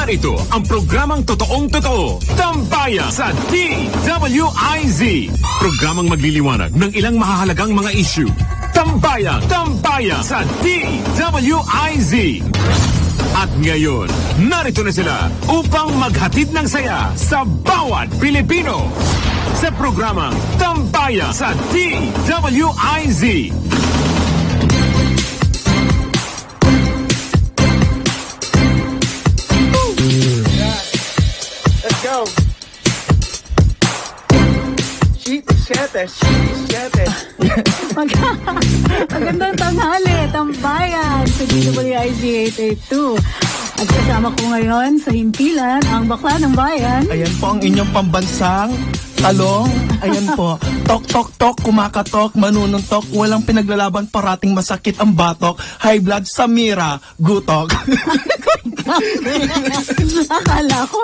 Narito ang programang totoong-totoo, Tambayan sa DWIZ. Programang magliliwanag ng ilang mahahalagang mga issue. Tambayan sa DWIZ. At ngayon, narito na sila upang maghatid ng saya sa bawat Pilipino. Sa programang Tambayan sa DWIZ. Let's go. Siete. Magandang tanghali, Tambayan sa DWIZ 882. At kasama ko ngayon sa himpilan ang bakla ng bayan. Ayan po ang inyong pambansang talong. Ayan po. Tok, kumakatok, manununtok, walang pinaglalaban, parating masakit ang batok. High blood, Samira, gutok. Akala ko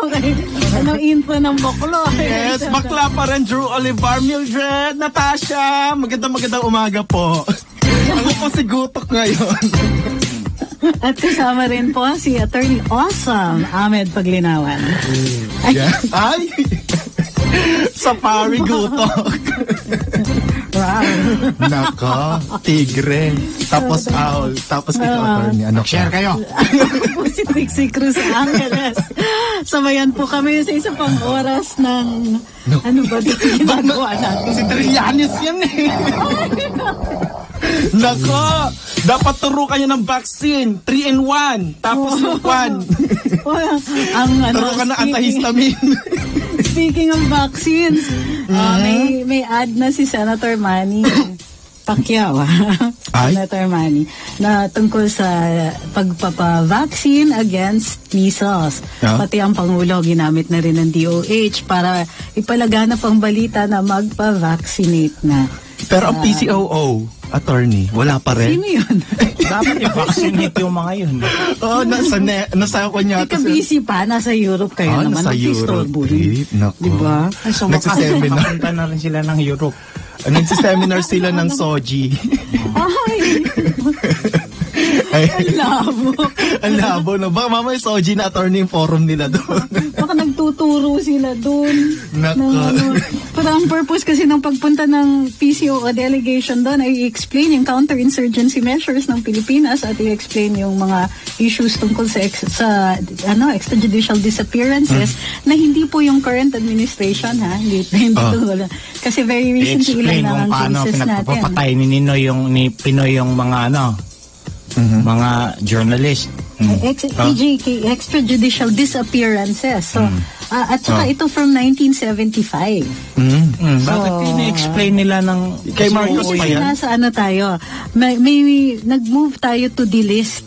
anong info ng baklo. Yes, bakla pa rin, Drew Olivar, Mildred, Natasha. Magandang umaga po. Ako po si gutok ngayon. At kasama rin po si Attorney Awesome, Ahmed Paglinawan. Ay! Safari gutok. Wow. Nako, tigre. Tapos owl. Tapos ikaw, attorney. Ano share kayo? Po si Trixie Cruz Angeles. Sabayan po kami sa isa pang oras ng ano ba dito ginagawa natin? Si Trillanes yan eh. Nako, dapat turo kayo ng vaccine. 3-in-1. Tapos yung 1. Turo ka ng antihistamine. Speaking of vaccines, may ad na si Senator Manny Pacquiao. Senator Manny na tungkol sa pagpapavaccine against measles. Pati ang Pangulo ginamit na rin ng DOH para ipalaganap ang balita na magpa-vaccinate na. Pero ang PCOO, attorney, wala pa rin. Sino yun? Dapat i-vaccinate yung mga yun. Oo, nasa kanya. Ika busy pa, nasa Europe kayo naman. Nasa Europe. Nako. Diba? So, makapunta na rin sila ng Europe. Nagsiseminar sila ng Soji. Ang labo. Ang labo, no? Baka mamaya Soji na attorney yung forum nila doon. Baka nagtuturo sila doon. Nako. Pero ang purpose kasi ng pagpunta ng PCOO delegation doon ay i-explain yung counterinsurgency measures ng Pilipinas at i-explain yung mga issues tungkol sa extrajudicial disappearances na hindi po yung current administration, ha? Hindi wala. Kasi very recently i-explain lang kung paano pinagpapatay ni Pinoy yung mga mga journalist. EJK, extrajudicial disappearances. So, at saka ito from 1975. Bakit ini-explain nila ng kay Marcos pa yan? Nasa tayo, may nag-move tayo to delist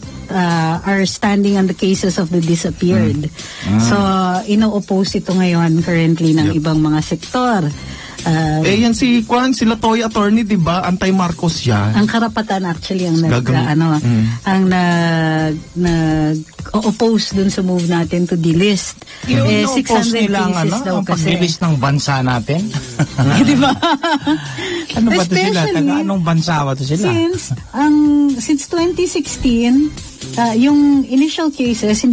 our standing on the cases of the disappeared. So, ino-oppose ito ngayon currently ng ibang mga sektor. Yan si sila Toy attorney, 'di ba? Anti-Marcos yan. Ang karapatan actually ang nag-oppose dun sa move natin to delist. 600 cases daw ang kasi. pag-delist ng bansa natin. Di ba? Ano ba to sila? Anong bansa ba to sila? Since 2016, yung initial cases,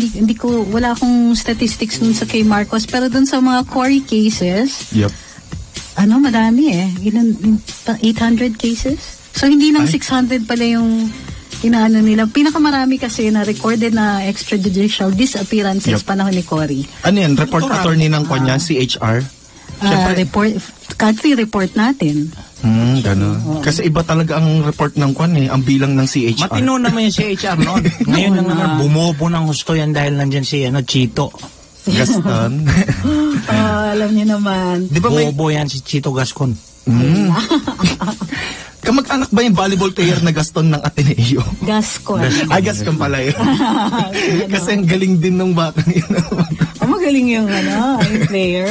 wala akong statistics dun sa kay Marcos, pero dun sa mga quarry cases, madami 800 cases. So, hindi lang 600 pala yung inaano nila. Pinakamarami kasi na recorded na extrajudicial disappearances panahon ni Cory. Ano yan? Report attorney ng kanya, CHR? Country report natin. Gano'n. Kasi iba talaga ang report ng ang bilang ng CHR. Matino naman yung CHR noon. Ngayon lang naman bumobo ng gusto yan dahil nandyan si Chito Gaston. Alam niyo naman. Di ba bobo yan si Chito Gascon? Kamag-anak ba yung volleyball player na Gaston ng Ateneo? Gascon. Ay, Gascon pala yun. Kasi ang galing din ng batang yun. Magaling yung player.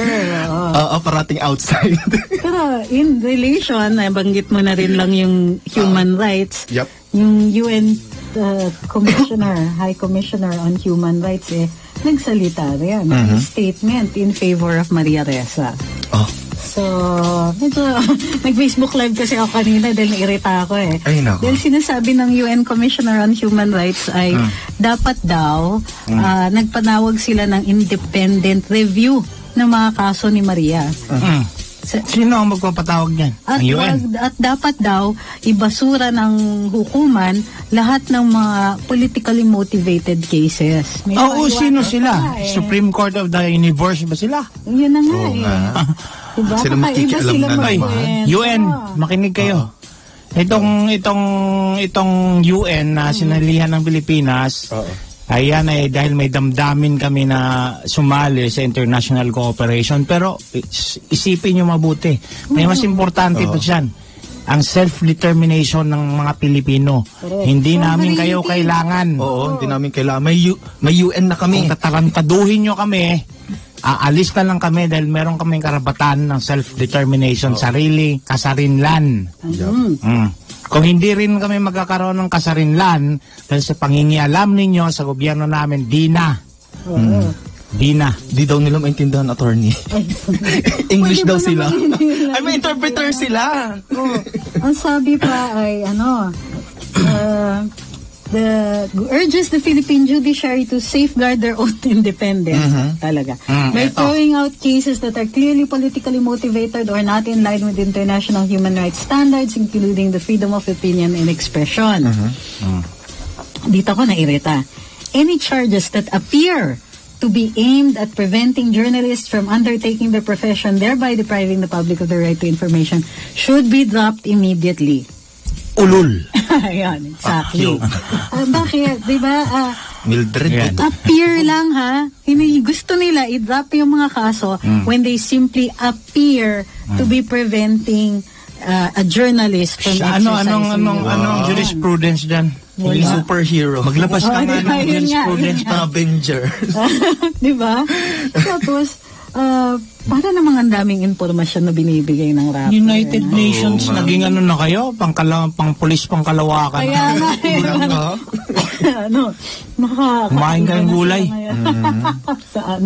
Parating outside. Pero in relation, banggit mo na rin lang yung human rights. Yep. Yung UN High Commissioner on Human Rights nagsalita rin. Statement in favor of Maria Ressa. So, medyo, nag-Facebook live kasi ako kanina dahil nairita ako eh. Ay, nako. Dahil sinasabi ng UN Commissioner on Human Rights ay dapat daw nagpanawag sila ng independent review ng mga kaso ni Maria. Sino ang magpapatawag niyan? At, Ang UN? at dapat daw ibasura ng hukuman lahat ng mga politically motivated cases. May Oo, sino paliwanag sila? pa eh. Supreme Court of the Universe ba sila? Yun na nga Oo eh. nga. Diba? Sila Kakaiba makikialam sila na naman. magkwento. UN, makinig kayo. Itong UN na sinalihan ng Pilipinas, ayan ay dahil may damdamin kami na sumali sa international cooperation. Pero isipin nyo mabuti. May mas importante pa dyan. Ang self-determination ng mga Pilipino. Hindi namin kayo kailangan. Oo, hindi namin kailangan. May UN na kami. Kung tatarantaduhin nyo kami, aalis na lang kami dahil meron kaming karapatan ng self-determination, sarili, kasarinlan. Kung hindi rin kami magkakaroon ng kasarinlan dahil sa pangingialam ninyo sa gobyerno namin, di na. Di na. Di daw nila maintindihan, attorney. English Pwede daw ba sila. naman nila Ay, may interpreter sila. Ang sabi pa ay urges the Philippine judiciary to safeguard their own independence. Talaga. By throwing out cases that are clearly politically motivated or not in line with international human rights standards, including the freedom of opinion and expression. Dito ko nairita. Any charges that appear to be aimed at preventing journalists from undertaking their profession, thereby depriving the public of the right to information, should be dropped immediately. Ulul. Ayan, exactly. Bakit? Diba? Mildred. Appear lang ha. Gusto nila i-drop yung mga kaso when they simply appear to be preventing a journalist from exercising. Anong jurisprudence dyan? Hindi superhero. Maglabas ka nga ng Yun nga, jurisprudence. Avenger. Diba? Tapos, para namang ang daming informasyon na binibigay ng rapper. United Nations, naging ano na kayo? Pang-pulis, pangkalawakan. Kaya nga, Kumain ka ng gulay. Sa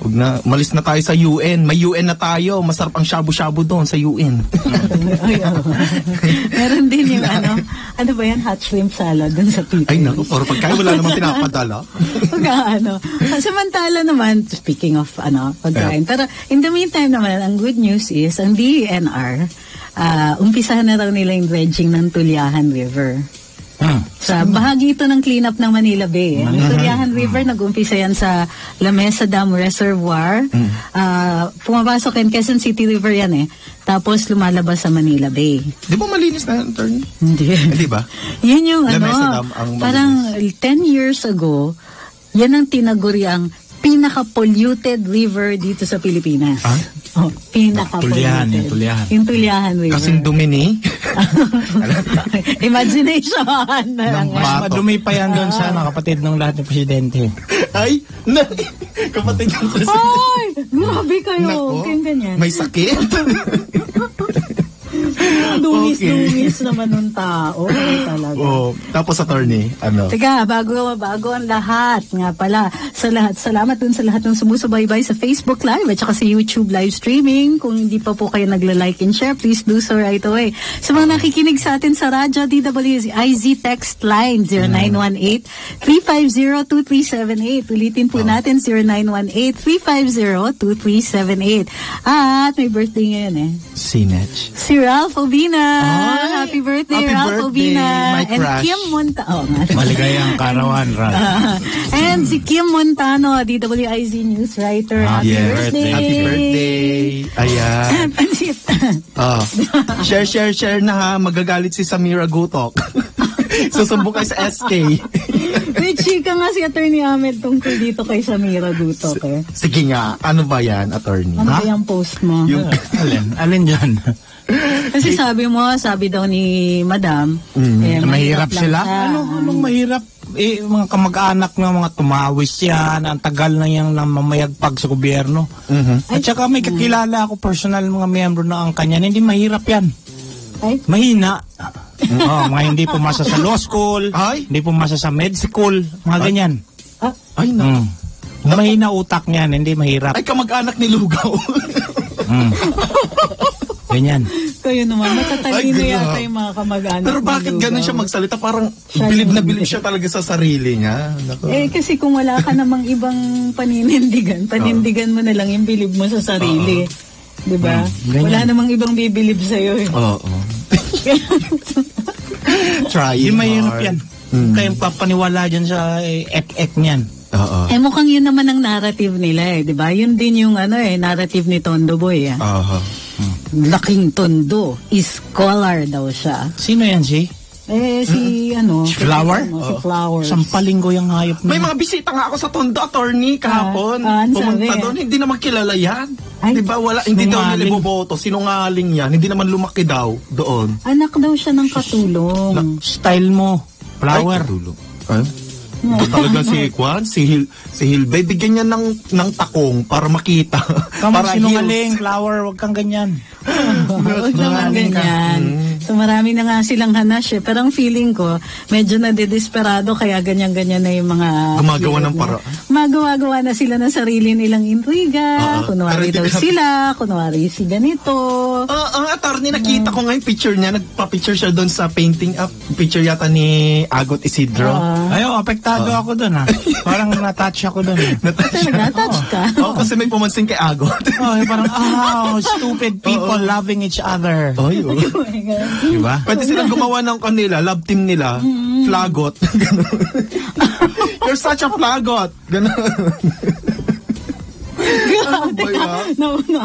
Huwag na, malis na tayo sa UN. May UN na tayo. Masarap ang shabu-shabu doon sa UN. Meron din yung ano ba yan? Hot shrimp salad dun sa pizza. Ay, naku. Pero pagkain wala namang pinapadala. Samantala naman, speaking of pagkain. Pero in the meantime naman, ang good news is, ang DENR, umpisahan na raw nila yung dredging ng Tulyahan River. Sa bahagi ito ng cleanup ng Manila Bay. Ang Tulyahan River, nag-umpisa yan sa La Mesa Dam Reservoir. Pumapasok yan, Quezon City River yan eh. Tapos lumalabas sa Manila Bay. Di ba malinis na, attorney? Hindi. Di ba? Yan yung La Mesa Dam ang parang 10 years ago, yan ang tinaguri ang pinaka-polluted river dito sa Pilipinas. Pinaka-polluted. Yung Tulyahan River. Kasing dumi ni? Imagination na lang. Mas madumi pa yan doon sa kapatid ng lahat ng presidente. Ay, kapatid ng presidente. Ay, grabe kayo. Nako, Ganyan. may sakit. Dumis naman ng tao. Talaga. Tapos attorney, Teka, bago ang lahat nga pala. Salamat dun sa lahat ng sumusubaybay sa Facebook Live at saka sa YouTube live streaming. Kung hindi pa po kayo nagla-like and share, please do so right away. Sa mga nakikinig sa atin sa radyo, DWIZ text line 0918-350-2378. Ulitin po natin 0918-350-2378. At may birthday ngayon eh. Sinech. Si Ralph Obina. Happy birthday, Happy Ralph birthday, Obina. my And crush. Kim Montano. Maligayang karawan, And si Kim Montano, DWIZ news writer. Happy birthday. Happy birthday. Ayan. Share na ha. Magagalit si Samira Gutok. Susumbong kayo sa SK. May chika nga si Attorney Ahmed tungkol dito kay Samira Gutok eh. Sige nga. Ano ba yan, attorney? Ano ba yung post mo? Alin dyan? Kasi sabi daw ni Madam, mahirap sila? siya. Anong mahirap? Mga kamag-anak ng mga tumawis yan, ang tagal na yung mamayagpag sa gobyerno. At saka may kakilala ako personal mga miyembro na ang kanya, hindi mahirap yan. Ay? Mahina. Mga hindi pumasa sa law school, hindi pumasa sa med school, mga ganyan. Ay, Mahina utak niyan, hindi mahirap. Ay, kamag-anak ni Lugaw. Ganyan. Kayo naman, matatalino Ay, yata grabe. yung mga kamag-anak. Pero bakit ng ganun lugaw? siya magsalita? Parang Siya bilib na yung- bilib siya talaga sa sarili niya. Naku. Kasi kung wala ka namang ibang panindigan mo na lang yung bilib mo sa sarili. Di ba? ganyan. Wala namang ibang bibilib sa'yo. Eh. Oo. Trying Di mahirap hard. yan. Kayong papaniwala dyan sa ek-ek niyan. Oo. Mukhang yun naman ang narrative nila di ba? Yun din yung narrative ni Tondo Boy. Aha. Laking Tondo, scholar daw siya. Sino yan si? Si Si Flower? Si Flower. Sampaling ko yung hayop May na. mga bisita nga ako sa Tondo, attorney, kahapon. ano Pumunta sabi? doon, hindi naman kilala yan. Ay, Di ba? Hindi daw nila sinungaling. iboboto. Sinungaling yan. Hindi naman lumaki daw doon. Anak daw siya ng katulong. Style mo. Flower. Ay, katulong. Ay? Ito talaga si Kwan, si Hilbay. Bigyan niya ng takong para makita. Come on, para sinungaling. Flower, wag kang ganyan. Huwag naman Sinungaling ka. ganyan. So marami na nga silang hanas pero ang feeling ko, medyo nadidesperado kaya ganyan-ganyan na yung mga... Gumagawa ng paraan. Magawa na sila ng sarili nilang intriga. Kunwari Pero daw hindi ka- sila, kunwari si ganito. Ang attorney, nakita ko nga yung picture niya. Nagpa-picture siya doon sa painting up. Picture yata ni Agot Isidro. Ayo, apektado ako doon ha. Parang na-touch ako doon. Talaga, touch ka. Oo, kasi may pumansin kay Agot. Parang, stupid people loving each other. Ay, oh. Oh my God. Diba? Pwede silang gumawa ng kanila, love team nila, flagot. Ganun. You're such a flagot. Ganun. Ano ba yan? Nauna.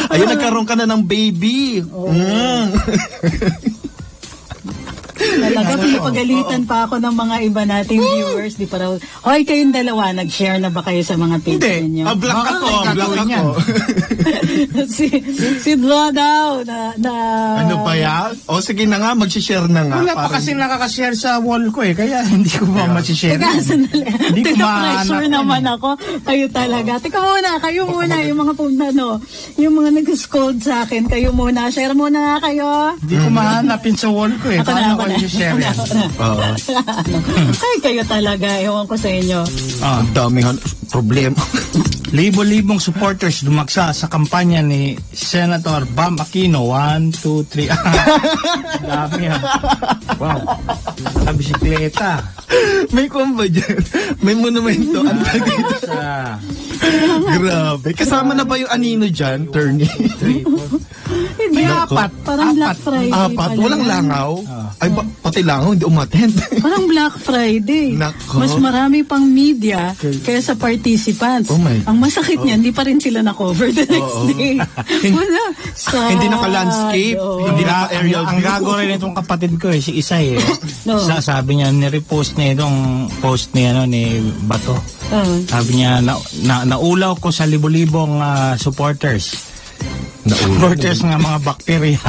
Ayun, nagkaroon ka na ng baby. Talaga, pinapagalitan pa ako ng mga iba nating viewers. Di pa raw, hoy, kayong dalawa, nag-share na ba kayo sa mga page Hindi. ninyo? Black Baka ako. may Black gagawin yan. ako. si Dwa daw, na Ano ba yan? O sige na nga, mag-share na nga. Wala pa Parang- kasi nakaka-share sa wall ko kaya hindi ko pa masishare. Teka, sandali. Hindi ko Pressure mahanap naman ako. Kayo talaga. Teka muna, kayo muna. Yung mga yung mga nag-scold sa akin. Kayo muna. Share muna nga kayo. Hindi ko mahanapin sa wall ko eh. Ako na, Paano ako ko na. i-share yan? Oo. Ay, kayo talaga. Ewan ko sa inyo. Ang daming problema. Libo-libong supporters dumaksa sa kampanya ni Senator Bam Aquino. 1, 2, 3. Dami ha. Wow. Sa bisikleta. May kwan ba dyan? May monumento. Ang tagay. Sa Grabe. Kasama na ba yung anino dyan, Turney? Hindi, apat. Parang Black Friday. Apat. pala Walang yan. langaw. Ay, pati langaw, hindi umattend. Parang Black Friday. Nako. Mas marami pang media kaysa participants. Oh my Ang masakit niyan, hindi pa rin sila na-cover the next day. Wala. Hindi naka-landscape. Hindi naka-aerial ang view. gagawin nitong kapatid ko si Isay No. Sabi niya, nirepost niya itong post ni Bato. Oh. Sabi niya, naulaw ko sa libo-libong supporters. Supporters ng mga bakterya.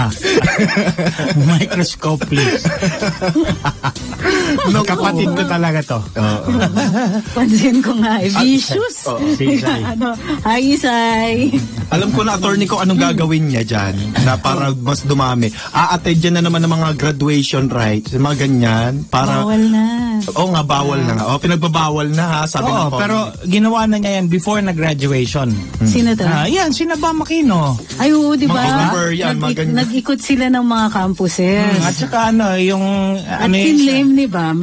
Microscope, please. Kapatid ko talaga to. Pansin ko nga, vicious. Si Isay. Hi, Isay. Alam ko na, attorney, ko anong gagawin niya dyan na para mas dumami. A-attend dyan na naman ng mga graduation rites, mga ganyan. Para, Bawal na. Oo nga, bawal na nga. Pinagbabawal na ha, sabi ng Oo, comment. pero ginawa na niya yan before na-graduation. Sino to? Yan, Bam Aquino. Ay, oo, di ba? Mga cover yan, mga ganyan. Nag-ikot sila ng mga campuses. At saka yung... At kinlaim ni Bam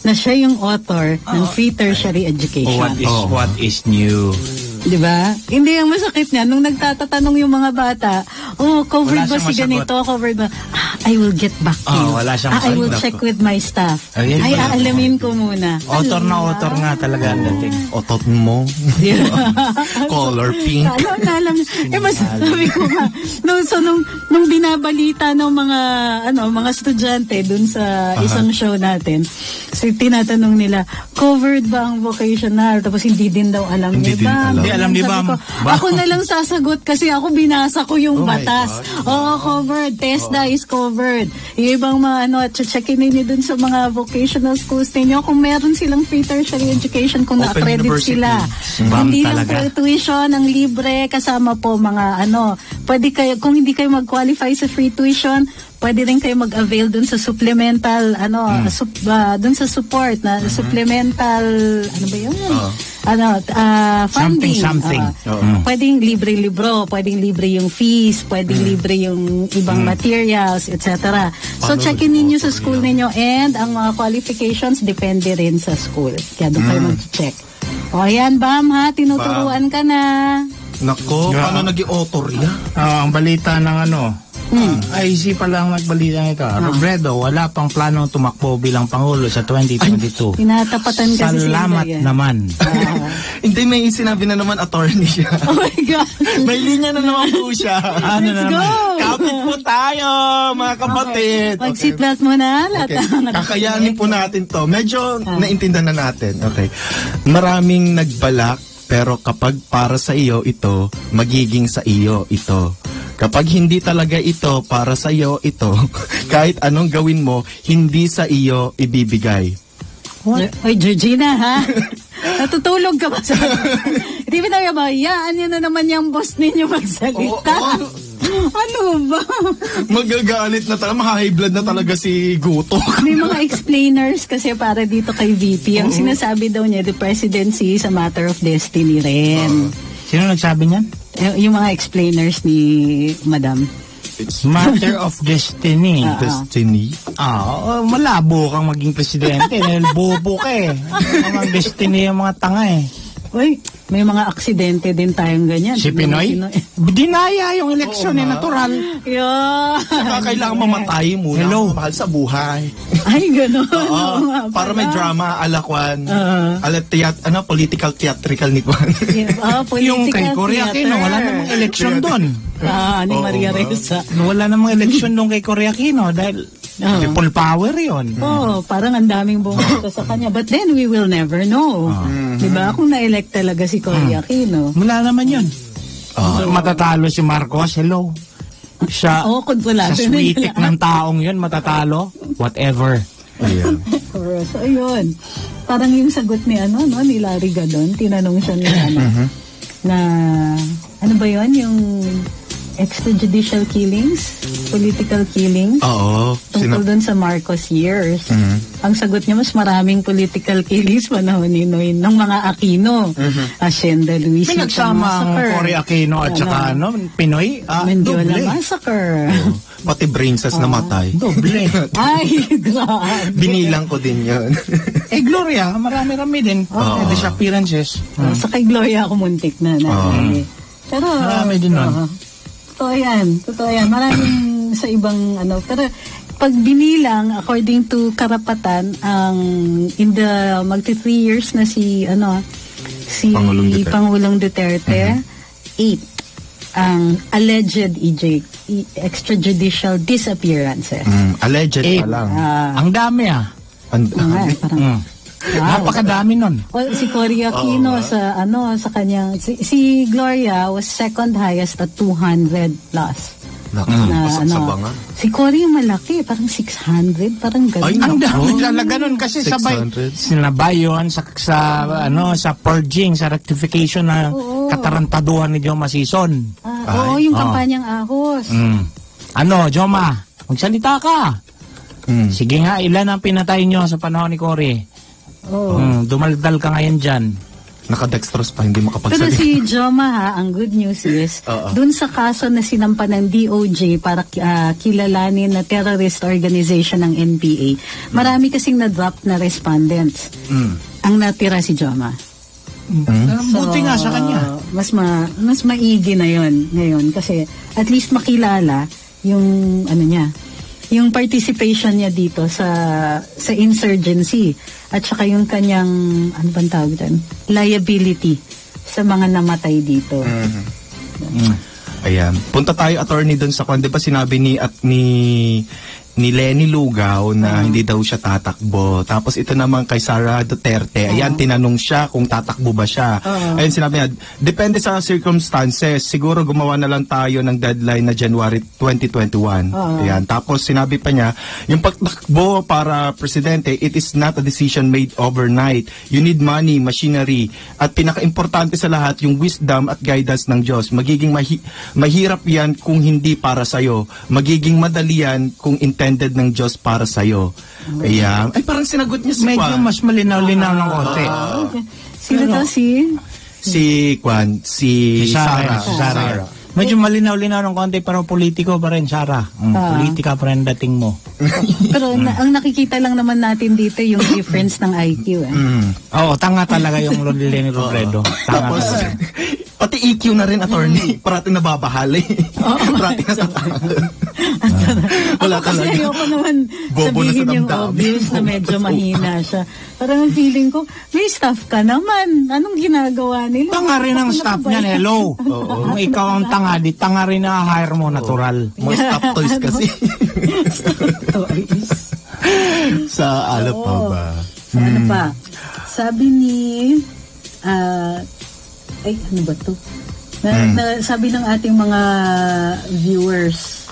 na siya yung author ng free tertiary education. What is new? Di ba? Hindi ang masakit niya. Nung nagtatatanong yung mga bata, covered Wala ba siyang si ganito? Covered ba? I will get back to you. Wala siyang I will masagot. check with my staff. Ayun Ay, pala. aalamin ko muna. Author nga talaga ang dating. Otot mo. Color pink. Alam niya. Mas sabi ko nga, nung binabalita ng mga estudyante dun sa isang show natin, tinatanong nila, covered ba ang vocational? Tapos hindi din daw alam Hindi ni din Bam. alam. Hindi alam ni Sabi Bam. ko, ako na lang sasagot kasi ako binasa ko yung batas. Oo, covered. TESDA is covered. Yung ibang mga checkin ninyo dun sa mga vocational schools ninyo kung meron silang free tertiary education, kung Open na-accredit university. sila. Bam Hindi lang talaga. po tuition, ang libre, kasama po mga pwede kayo, kung hindi kayo mag-qualify sa free tuition, pwede rin kayo mag-avail dun sa supplemental, dun sa support na supplemental, ano ba yun? funding. Something. Pwedeng libre libro, pwedeng libre yung fees, pwedeng libre yung ibang materials, etc. So checkin ninyo sa school ninyo, and ang mga qualifications depende rin sa school. Kaya doon kayo mag-check. O yan, Bam, ha? Tinuturuan ka na. Nako, paano naging author yan? Ang balita ng IC pa lang nagbalita ito. Robredo, wala pang planong tumakbo bilang Pangulo sa 2022. Tinatapatan kasi Salamat naman. Hindi, may sinabi na naman attorney siya. Oh my God. May linya na naman po siya. Let's go. Kapit po tayo, mga kapatid. Mag-seatbelt mo na. Okay. Kakayanin po natin to. Medyo naintindihan na natin. Okay. Maraming nagbalak, pero kapag para sa iyo ito, magiging sa iyo ito. Kapag hindi talaga ito para sa iyo ito, kahit anong gawin mo, hindi sa iyo ibibigay. What? Oy, Georgina, ha? Natutulog ka ba sa... Hindi ba tayo ba? Yaan yun na naman yung boss ninyo magsalita. Ano ba? Magagalit na talaga, ma-high blood na talaga si Guto. May mga explainers kasi para dito kay VP. Ang sinasabi daw niya, the presidency is a matter of destiny rin. Sino nagsabi niyan? Yung mga explainers ni Madam. It's Matter of destiny. destiny. Malabo kang maging presidente dahil bobo ka eh. Ang destiny yung mga tanga eh. Uy, may mga aksidente din tayong ganyan. Si Pinoy? Dinaya yung eleksyon natural. Yeah. Saka kailangan mamatay muna. Hello. Mahal sa buhay. Ay, gano'n. Para may drama, alakwan. Political theatrical ni Kwan. Yung kay Korea Aquino, wala namang eleksyon doon. Ni Maria Reza. Wala namang eleksyon doon kay Korea Aquino dahil people power yun. Parang ang daming bumoto sa kanya. But then, we will never know. Diba? Kung na-elect talaga si Cory Aquino. Wala naman yun. Matatalo si Marcos, hello. Sa sweetik ng taong yun, matatalo. Whatever. Ayan. So, ayun. Parang yung sagot ni ni Larry Gadon, tinanong siya ni na, ano ba yun? Yung extrajudicial killings, political killings. Oo. Tungkol dun sa Marcos years. Ang sagot niya, mas maraming political killings panahon ni Noy ng mga Aquino. Hacienda Luis. May nagsama ang Cory Aquino at saka Pinoy. Mendiola Massacre. Pati Princess namatay. Doble. Ay, grabe. Binilang ko din yun. Gloria, marami-rami din. Disappearances. Sa kay Gloria ako muntik na. Pero, marami din nun. Totoo yan. Maraming sa ibang pero pag binilang, according to karapatan, in the magti 3 years na si Pangulong Duterte, 8 ang alleged extrajudicial disappearances. Alleged pa lang. Ang dami napakadami nun. Si Cory Aquino sa kanyang si Gloria was second highest at 200 plus. Si Cory malaki, parang 600, parang gano'n. Ang dami talaga nun kasi sinabay yun sa purging, sa rectification na katarantaduhan ni Joma Sison. Yung kampanyang ahos. Joma, magsalita ka. Sige nga, ilan ang pinatay nyo sa panahon ni Cory? Dumaldal ka ngayon dyan. Nakadextrose pa, hindi makapagsalita. Pero si Joma ang good news is, dun sa kaso na sinampa ng DOJ para kilalanin na terrorist organization ng NPA, marami kasing na-drop na respondents. Ang natira si Joma. Buti nga sa kanya. Mas maigi na yon ngayon kasi at least makilala yung yung participation niya dito sa insurgency at saka yung kanyang liability sa mga namatay dito. Ayan. Punta tayo, attorney, doon sa di ba sinabi ni Lenny Lugaw na hindi daw siya tatakbo. Tapos ito naman kay Sara Duterte. Ayan, tinanong siya kung tatakbo ba siya. Ayun, sinabi niya, depende sa circumstances. Siguro gumawa na lang tayo ng deadline na January 2021. Ayan. Tapos sinabi pa niya, yung pagtakbo para presidente, it is not a decision made overnight. You need money, machinery, at pinaka-importante sa lahat, yung wisdom at guidance ng Diyos. Magiging mahirap yan kung hindi para sa'yo. Magiging madali yan kung intended ng Diyos para sa'yo. Kaya, ay parang sinagot niya si Medyo Kwan. mas malinaw-linaw ng konti. Sino to Si Kwan, si Sarah. Si Sarah. Medyo malinaw-linaw ng konti pero politiko pa rin, Sarah. Politika pa rin dating mo. Pero ang nakikita lang naman natin dito yung difference ng IQ. Oo, tanga talaga yung Lenny Robredo. Tanga Tapos, talaga. pati EQ na rin, attorney. Parating nababahala eh. Parating natatakot. Wala Kasi talaga. ayoko naman Bobo na sa sabihin yung damdamin. obvious na medyo mahina siya. Parang ang feeling ko, may staff ka naman. Anong ginagawa nila? Tanga rin ang staff niyan, hello. Kung ikaw ang tanga, di tanga rin na hire mo, natural. Mga stop toys kasi. Staff toys. Sa ano pa ba? Ano pa? Sabi ni... ay, ano ba to? Sabi ng ating mga viewers,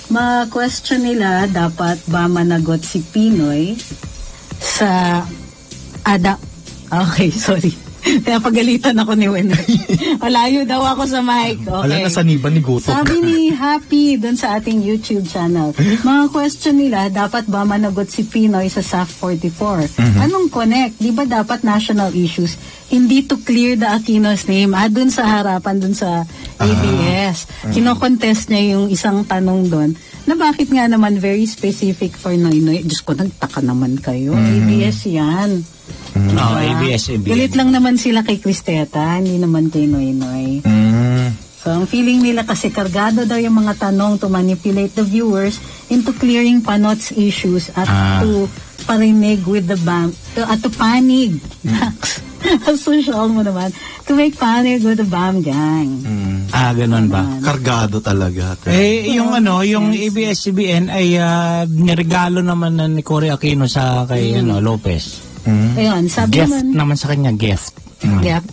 ma-question nila, dapat ba managot si Pinoy sa Okay, sorry. Kaya pagalitan ako ni Wendy. Malayo daw ako sa mic. Okay. Wala na sa niba ni Guto. Sabi ni Happy dun sa ating YouTube channel, mga question nila, dapat ba managot si Pinoy sa SAF 44? Anong connect? Di ba dapat national issues? Hindi to clear the Aquino's name. Dun sa harapan, dun sa ABS. Kino-contest niya yung isang tanong dun na bakit nga naman very specific for Noynoy. Diyos ko, nagtaka naman kayo. ABS yan. ABS. Galit lang naman sila kay Cristeta, hindi naman kay Noynoy. So, ang feeling nila kasi kargado daw yung mga tanong to manipulate the viewers into clearing Panot's issues at to parinig with the BAM, at to panig. Social mo naman. To make panig with the BAM gang. Ganun ba? Kargado talaga. Yung yung ABS-CBN ay niregalo naman ni Cory Aquino sa kay Lopez. Ayun, sabi Gift naman sa kanya, gift. Gift.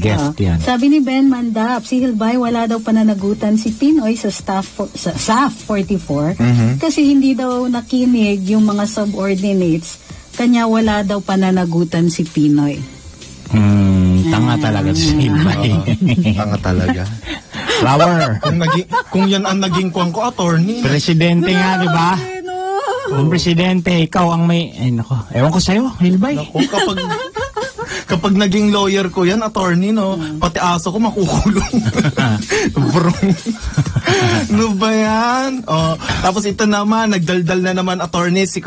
Gift yan. Sabi ni Ben Mandap, si Hilbay wala daw pananagutan si Pinoy sa SAF 44 kasi hindi daw nakinig yung mga subordinates, kanya wala daw pananagutan si Pinoy. Tanga talaga si Hilbay. Tanga talaga. Flower. Kung yan ang naging kuwang ko, attorney. Presidente nga, di ba? Kung presidente, ikaw ang may... nako, ewan ko sa'yo, Hilbay. Naku, kapag naging lawyer ko yan, attorney, no, pati aso ko makukulong. Bro. Ano ba yan? Tapos ito naman, nagdaldal na naman attorney si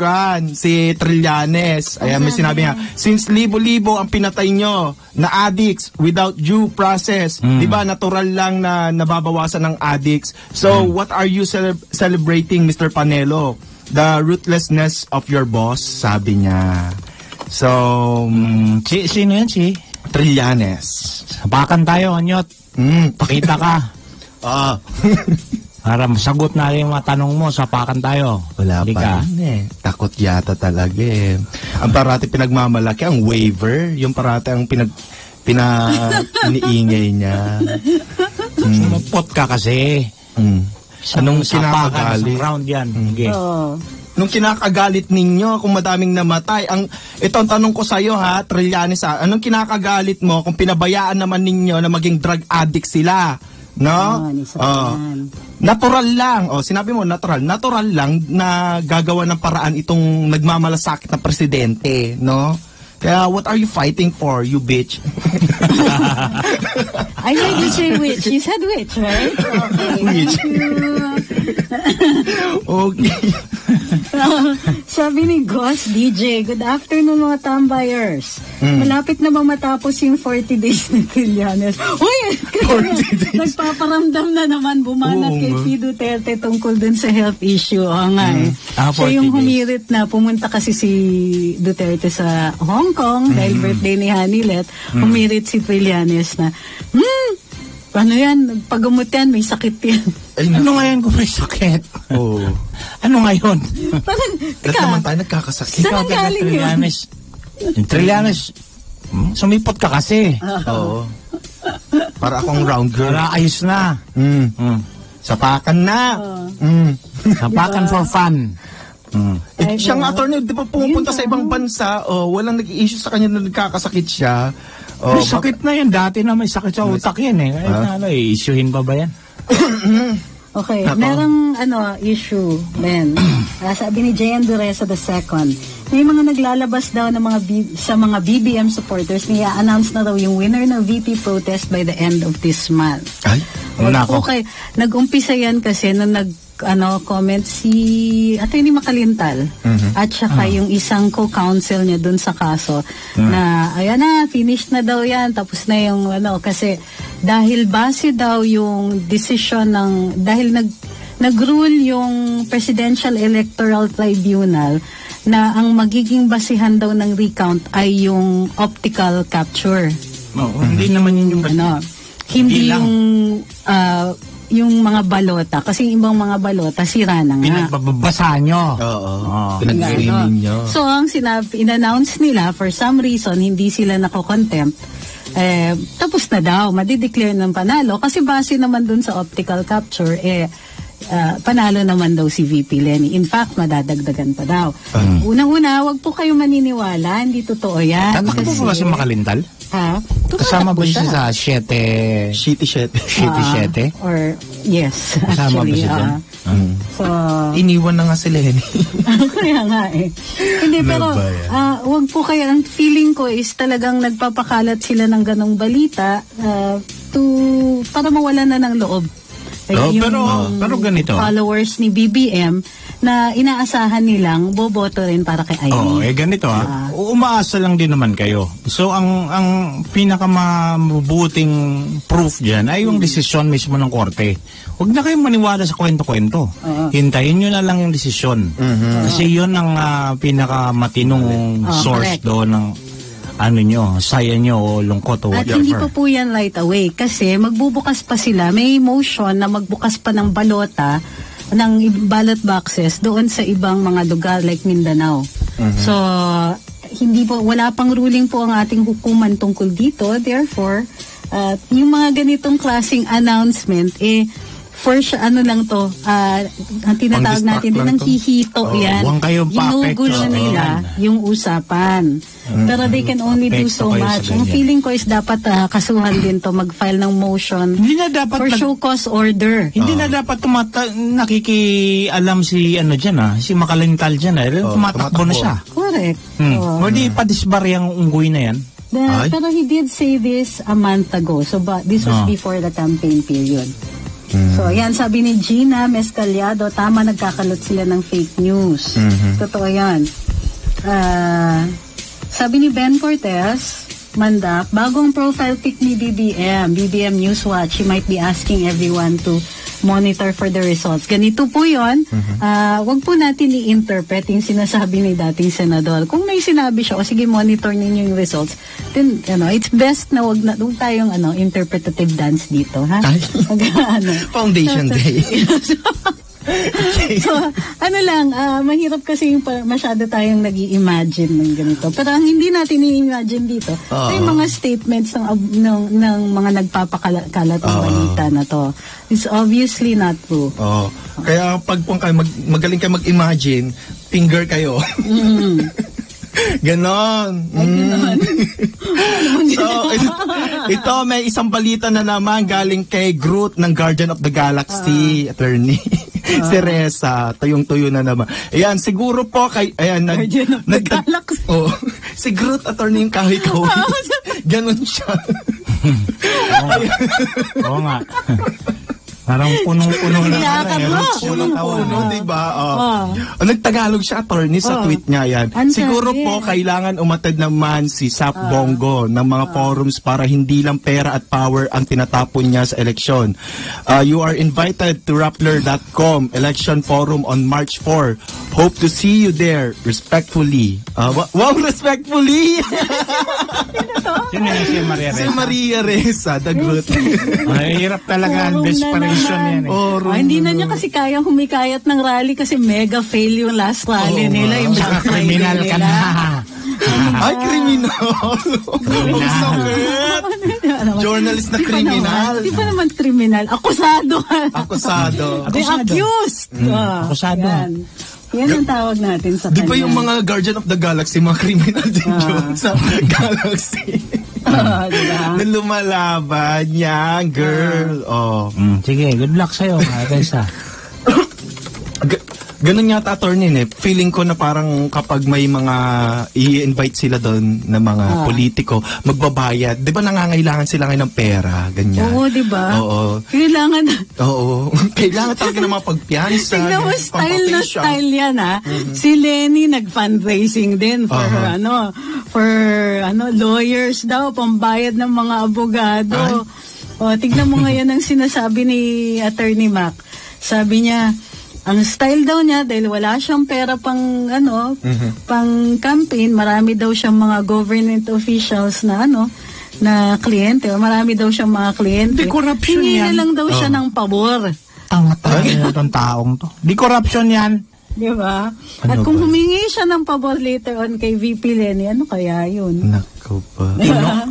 Trillanes. Ayan, may sinabi nga, since libo-libo ang pinatay nyo na addicts without due process, di ba, natural lang na nababawasan ng addicts. So, what are you celebrating, Mr. Panelo? The ruthlessness of your boss, sabi niya. So, sino yan si? Trillanes. Sabakan tayo, Anyot. Pakita ka. Para masagot na yung mga tanong mo, sapakan tayo. Wala pa rin eh. Takot yata talaga eh. Ang parati pinagmamalaki, ang waiver, yung parati ang iniingay niya. Sumupot ka kasi. Anong kinakagalit? Round yan. Okay. Nung kinakagalit ninyo, kung madaming namatay, ito ang tanong ko sa iyo ha, Trillanes, anong kinakagalit mo kung pinabayaan naman ninyo na maging drug addict sila? No? Natural lang. Sinabi mo, natural lang na gagawa ng paraan itong nagmamalasakit na presidente, no? Kaya, what are you fighting for, you bitch? I heard you say witch. You said witch, right? Okay. Witch. Okay. Sabi ni Ghost DJ, good afternoon mga tambayers. Malapit na ba matapos yung 40 days ni Trillanes? Uy! 40 days. Nagpaparamdam na naman bumanat kay P. Duterte tungkol dun sa health issue. Siya yung humirit na pumunta kasi si Duterte sa Hong Kong dahil birthday ni Hanilet. Humirit si Trillanes na, ano yan, nagpagamot yan, may sakit yan. Ano ngayon kung may sakit? Ano ngayon? Parang, Lahat naman tayo nagkakasakit. saan ang galing yun? Trillanes, sumipot ka kasi. Oo. Para akong round girl. Para ayos na. Sapakan na. Sapakan for fun. Siya nga, attorney, di ba pumupunta sa ibang bansa, walang nag-i-issue sa kanya na nagkakasakit siya. May sakit na yan. Dati na may sakit sa utak yan eh. Kahit na isuhin pa ba yan? Okay, Ako. merong issue, Ben. Sabi ni J.N. Dureza II, may mga naglalabas daw ng sa mga BBM supporters niya announce na daw yung winner ng VP protest by the end of this month. Ay, nako. Okay, nag-umpisa yan kasi nung comment si Atty. Makalintal at saka yung isang co-counsel niya dun sa kaso na ayan na, finished na daw yan, tapos na yung kasi dahil base daw yung decision dahil nag-rule yung Presidential Electoral Tribunal na ang magiging basihan daw ng recount ay yung optical capture. Hindi naman yun yung Hindi lang. yung mga balota. Kasi yung ibang mga balota, sira na nga. Pinagbabasa nyo. Oo. Ano. Pinag-streaming nyo. So, ang in-announce nila, for some reason, hindi sila nako-contempt. Tapos na daw, madideclare ng panalo. Kasi base naman dun sa optical capture, panalo naman daw si VP Lenny. In fact, madadagdagan pa daw. Unang-una, wag po kayo maniniwala. Hindi totoo yan. Tatakbo po ba si Makalintal? Ha? Kasama ba siya sa 7? Shitty. Or, yes, Kasama ba actually. siya dyan? So, Iniwan na nga si Lenny. kaya nga Hindi, pero wag po kayo, ang feeling ko is talagang nagpapakalat sila ng ganong balita para mawala na ng loob. Pero ganito. Followers ni BBM na inaasahan nilang boboto rin para kay Amy. Ganito umaasa lang din naman kayo. So ang pinakamabuting proof diyan ay yung desisyon mismo ng korte. Huwag na kayong maniwala sa kwento-kwento. Hintayin nyo na lang yung desisyon. Kasi yun ang pinakamatinong source doon ng saya nyo o lungkot o At whatever. hindi pa po yan right away kasi magbubukas pa sila. May motion na magbukas pa ng balota ng ballot boxes doon sa ibang mga lugar like Mindanao. So, wala pang ruling po ang ating hukuman tungkol dito. Therefore, yung mga ganitong klaseng announcement, first, lang to, ang tinatawag natin din ng hihito yan. Huwag kayong Ginugulo nila yung usapan. Pero they can only do so much. Ang feeling ko is dapat kasuhan din to, mag-file ng motion for show cause order. Hindi na dapat nakikialam si si Makalintal dyan. Tumatakbo na siya. Correct. Hindi padisbari ang unggoy na yan. Pero he did say this a month ago. So this was before the campaign period. So, yan, sabi ni Gina Mescaliado, tama, nagkakalot sila ng fake news. Totoo yan. Sabi ni Ben Cortez, Mandap, bagong profile pic ni BBM Newswatch, he might be asking everyone to monitor for the results. Ganito po yun. Wag po natin i-interpret yung sinasabi ni dating senador. Kung may sinabi siya, sige, monitor ninyo yung results, then, it's best na wag tayong interpretative dance dito, ha? Foundation Day. So, mahirap kasi yung masyado tayong nag-i-imagine ng ganito. Pero ang hindi natin i-imagine dito, ay mga statements ng mga nagpapakalat ng balita na to. It's obviously not true. Kaya pag magaling kayo mag-imagine, finger kayo. Ganon. So, ito may isang balita na naman galing kay Groot ng Guardian of the Galaxy, attorney. Si Reza, tuyong-tuyo na naman. Ayan, siguro po Guardian of the Galaxy. Si Groot, attorney yung kahoy-kahoy. Ganon siya. Oo nga. Parang punong-puno na. Punong-puno, diba? Nagtagalog siya, attorney, sa tweet niya yan. Siguro po, kailangan umatid naman si Sap Bongo ng mga forums para hindi lang pera at power ang tinatapon niya sa eleksyon. You are invited to Rappler.com Election Forum on March 4. Hope to see you there. Respectfully. Wow, respectfully! Sino yung si Maria Reza? Si Maria Reza, the Groot. Mahirap talaga ang desperation yan. Hindi na niya kasi kayang humikayat ng rally kasi mega fail yung last rally nila. Yung Black Friday Kriminal ka na. Ay, kriminal. Ang sakit. Journalist na kriminal. Hindi pa naman kriminal. Akusado. Accused. Akusado. Yan ang tawag natin sa kanya. Di ba yung mga Guardian of the Galaxy, mga kriminal din yun sa Galaxy? Diba? Na lumalaban niya, girl. Sige, good luck sa'yo, Kaysa. Ganun yata, attorney, feeling ko na parang kapag may mga i-invite sila doon na mga politiko, magbabayad. Di ba nangangailangan sila ngayon ng pera? Ganyan. Oo, di ba? Oo. Kailangan Oo. Kailangan talaga ng mga pagpiyansa. tignan mo, style na style yan, ha? Si Lenny nag-fundraising din for, lawyers daw, pambayad ng mga abogado. O, tignan mo ngayon ang sinasabi ni Attorney Mac. Sabi niya, ang style daw niya, dahil wala siyang pera pang, pang campaign, marami daw siyang mga government officials na, na kliyente, o marami daw siyang mga kliyente. Di corruption Hingi yan. na lang daw siya ng pabor. Tanga-tanga itong taong to. Di corruption yan. Di ba? At kung humingi siya ng pabor later on kay VP Lenny, ano kaya yun? Nako pa.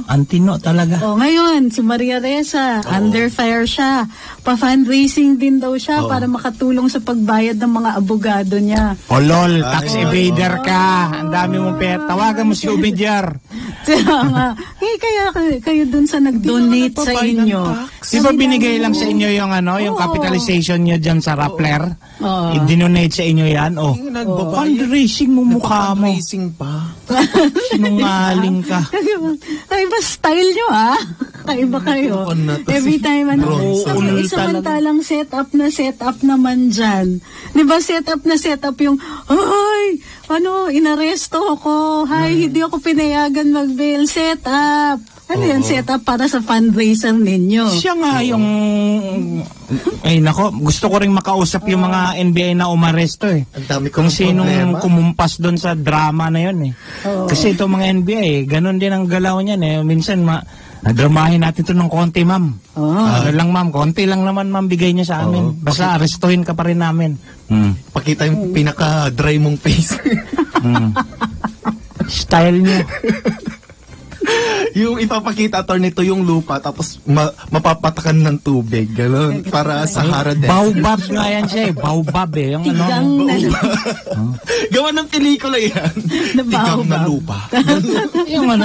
Antino talaga. O, ngayon, si Maria Ressa, under fire siya. Pa-fundraising din daw siya para makatulong sa pagbayad ng mga abogado niya. O lol, tax evader ka. Ang dami mong pera. Tawagan mo si Ubidyar. Kaya kayo dun sa nag-donate sa inyo. Di ba binigay lang sa inyo yung yung capitalization nyo dyan sa Rappler? I-donate sa inyo yan? Fundraising mo mukha mo. Fundraising pa. Sinungaling ka. Kaiba style nyo, ha? Kaiba kayo. Every time, samantalang set up naman dyan. Di ba set up yung, ay, inaresto ako. Hay, hindi ako pinayagan mag-bail. Set up. Ano yan, set up para sa fundraiser ninyo? Siya nga yung... Ay nako, gusto ko rin makausap yung mga NBI na umaresto eh. Ang dami kung sinong kumumpas doon sa drama na yun eh. Kasi itong mga NBI, ganun din ang galaw niyan eh. Minsan, nadramahin natin ito ng konti, ma'am. Ano lang, ma'am, konti lang naman, ma'am, bigay niya sa amin. Basta arestuhin ka pa rin namin. Pakita yung pinaka-dry mong face. Style niyo. Yung ipapakita nito yung lupa tapos mapapatakan ng tubig, gano'n, para Sahara din. Baobab nga yan siya eh. Baobab eh. Yung Gawa ng pelikula yan. Tigang na lupa.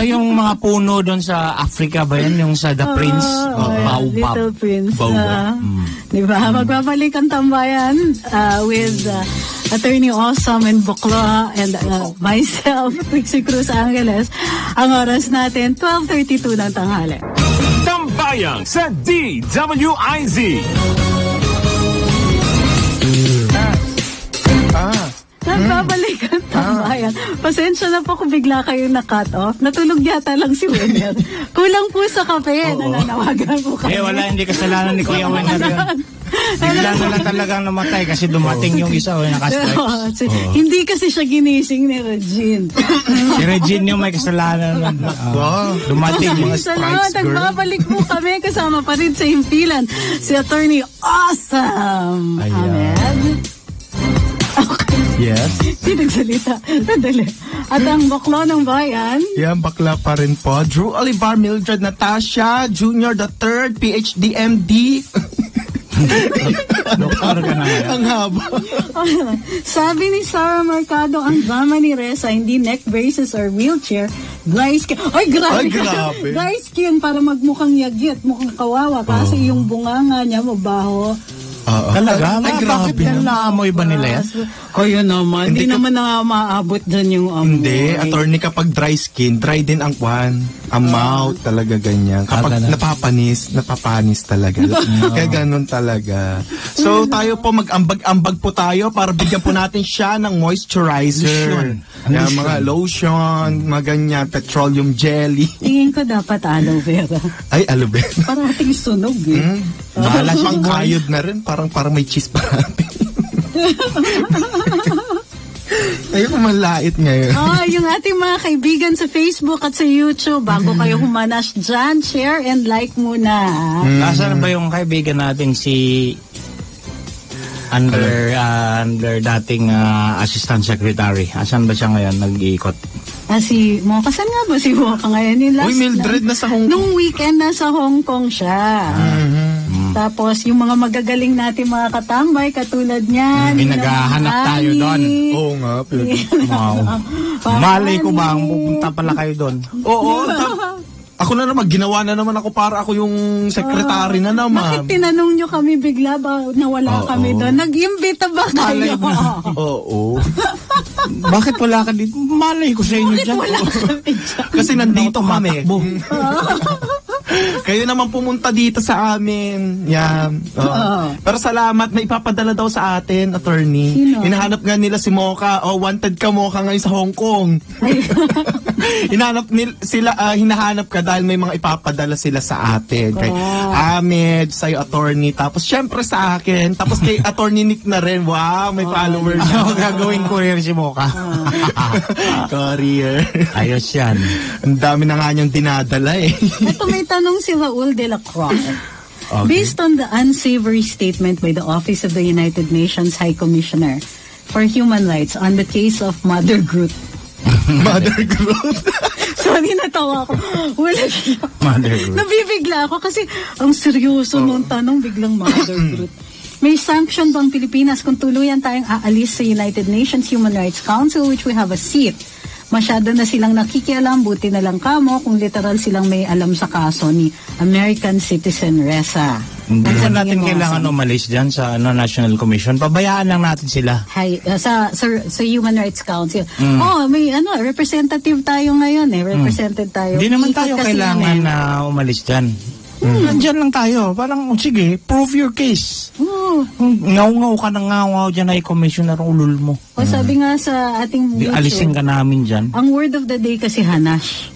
yung mga puno doon sa Africa ba yan? Yung sa The Prince. Baobab. Little Prince. Baobab. Diba? Magbabalik ang tambayan with Attorney Awesome and Bukla and myself, Trixie Cruz Angeles. Ang oras natin, 12:32 ng tanghali. Tambayan sa DWIZ. Nagbabalik ang tambayan. Pasensya na po kung bigla kayong na-cut off. Natulog yata lang si Wenner. Kulang po sa kape. Nananawagan po kami. Wala, hindi kasalanan ni Kuya Wenner yun. Bigla na lang talagang namatay kasi dumating yung isa o nakastripes. Hindi kasi siya ginising ni Regine. Si Regine yung may kasalanan. Dumating yung stripes girl. Nagbabalik po kami kasama pa rin sa himpilan si Attorney Awesome Ahmed. Okay. Yes. Pinagsalita. Nadali. At ang bakla ng bayan. Yan, bakla pa rin po. Drew Olivar, Mildred Natasha, Junior the Third, PhD, MD. Doktor ka na yan. Ang haba. Sabi ni Sarah Mercado, ang drama ni Ressa, hindi neck braces or wheelchair, dry skin. Ay, grabe. Dry skin para magmukhang yagit, mukhang kawawa. Kasi yung bunganga niya, mabaho. Talaga? Bakit naamoy ba nila yan? Kaya naman. Hindi naman na maaabot dyan yung amoy. Hindi. Attorney, kapag dry skin, dry din ang kwan. Ang mouth, talaga ganyan. Kapag napapanis talaga. Kaya ganun talaga. So, tayo po, mag-ambag-ambag po tayo para bigyan po natin siya ng moisturizer. Yan, mga lotion, mga ganyan, petroleum jelly. Tingin ko dapat aloe vera. Ay, aloe vera. Parating sunog eh. Bahala siyang kayod na rin. Parang may cheese parati. Ayoko manlait ngayon. Yung ating mga kaibigan sa Facebook at sa YouTube, bago kayo humanas dyan, share and like muna. Nasaan ba yung kaibigan natin si under dating assistant secretary? Asan ba siya ngayon nag-iikot? Si Mocha, saan nga ba si Mocha ngayon? Uy, Mildred, nasa Hong Kong. Nung weekend, nasa Hong Kong siya. Tapos, yung mga magagaling natin mga katambay, katulad niyan. Naghahanap tayo doon. Oo nga. Wow. Malay ko ba, pupunta pala kayo doon? Oo. Ako na naman, ginawa na naman ako para ako yung secretary na naman. Bakit tinanong nyo kami bigla ba nawala kami doon? Nag-imbita ba kayo? Oo. Bakit wala ka dito? Malay ko sa inyo dyan. Wala kami dyan. Kasi nandito kami. Kayo naman pumunta dito sa amin. Yan. Pero salamat, may ipapadala daw sa atin, attorney. Sino? Hinahanap nga nila si Mocha. Wanted ka Mocha ngayon sa Hong Kong. Hinahanap ka dahil may mga ipapadala sila sa atin. Kay Ahmed, sa'yo attorney, tapos syempre sa akin, tapos kay attorney Nick na rin. Wow, may follower na. Gagawin courier si Mocha. Courier. Ayos yan. Ang dami na nga niyang dinadala eh. Ito may tanong si Raul de la Croix. Okay. Based on the unsavory statement by the Office of the United Nations High Commissioner for Human Rights on the case of Mother Groot. Mother Groot. Sorry, natawa ako. Wala siya. Mother Groot. Nabibigla ako kasi ang seryoso nung tanong, biglang Mother Groot. May sanction bang Pilipinas kung tuluyan tayong aalis sa United Nations Human Rights Council, which we have a seat? Masyado na silang nakikialam, buti na lang kamo kung literal silang may alam sa kaso ni American citizen Ressa. Hindi natin kailangan umalis dyan sa National Commission. Pabayaan lang natin sila. Sa Human Rights Council. May representative tayo ngayon eh. Represented tayo. Hindi naman tayo kailangan na umalis dyan. Nandyan lang tayo. Parang, sige, prove your case. Ngaw-ngaw ka na ngaw dyan ay commissioner ulul mo. Sabi nga sa ating YouTube, alisin ka namin dyan. Ang word of the day kasi hanash.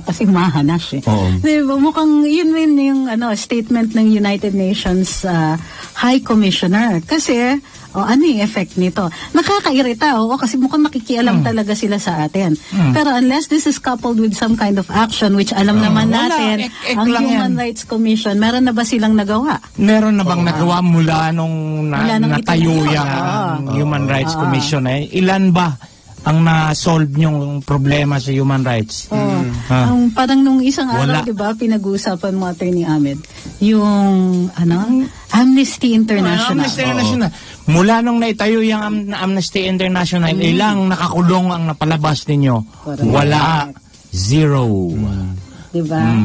Kasi mahanash eh. Diba, mukhang yun rin yung statement ng United Nations High Commissioner. Kasi, ano yung effect nito? Nakakairita, kasi mukhang nakikialam talaga sila sa atin. Pero unless this is coupled with some kind of action, which alam naman natin, ang Human Rights Commission, meron na ba silang nagawa? Meron na bang nagawa mula nung natayo yung Human Rights Commission? Ilan ba ang na-solve yung problema sa human rights? Parang nung isang araw, di ba, pinag-uusapan mo, Attorney Ahmed, yung, Amnesty International. Amnesty International. Mula nung naitayo yung Amnesty International, ilang nakakulong ang napalabas ninyo? Wala. Zero. Di ba?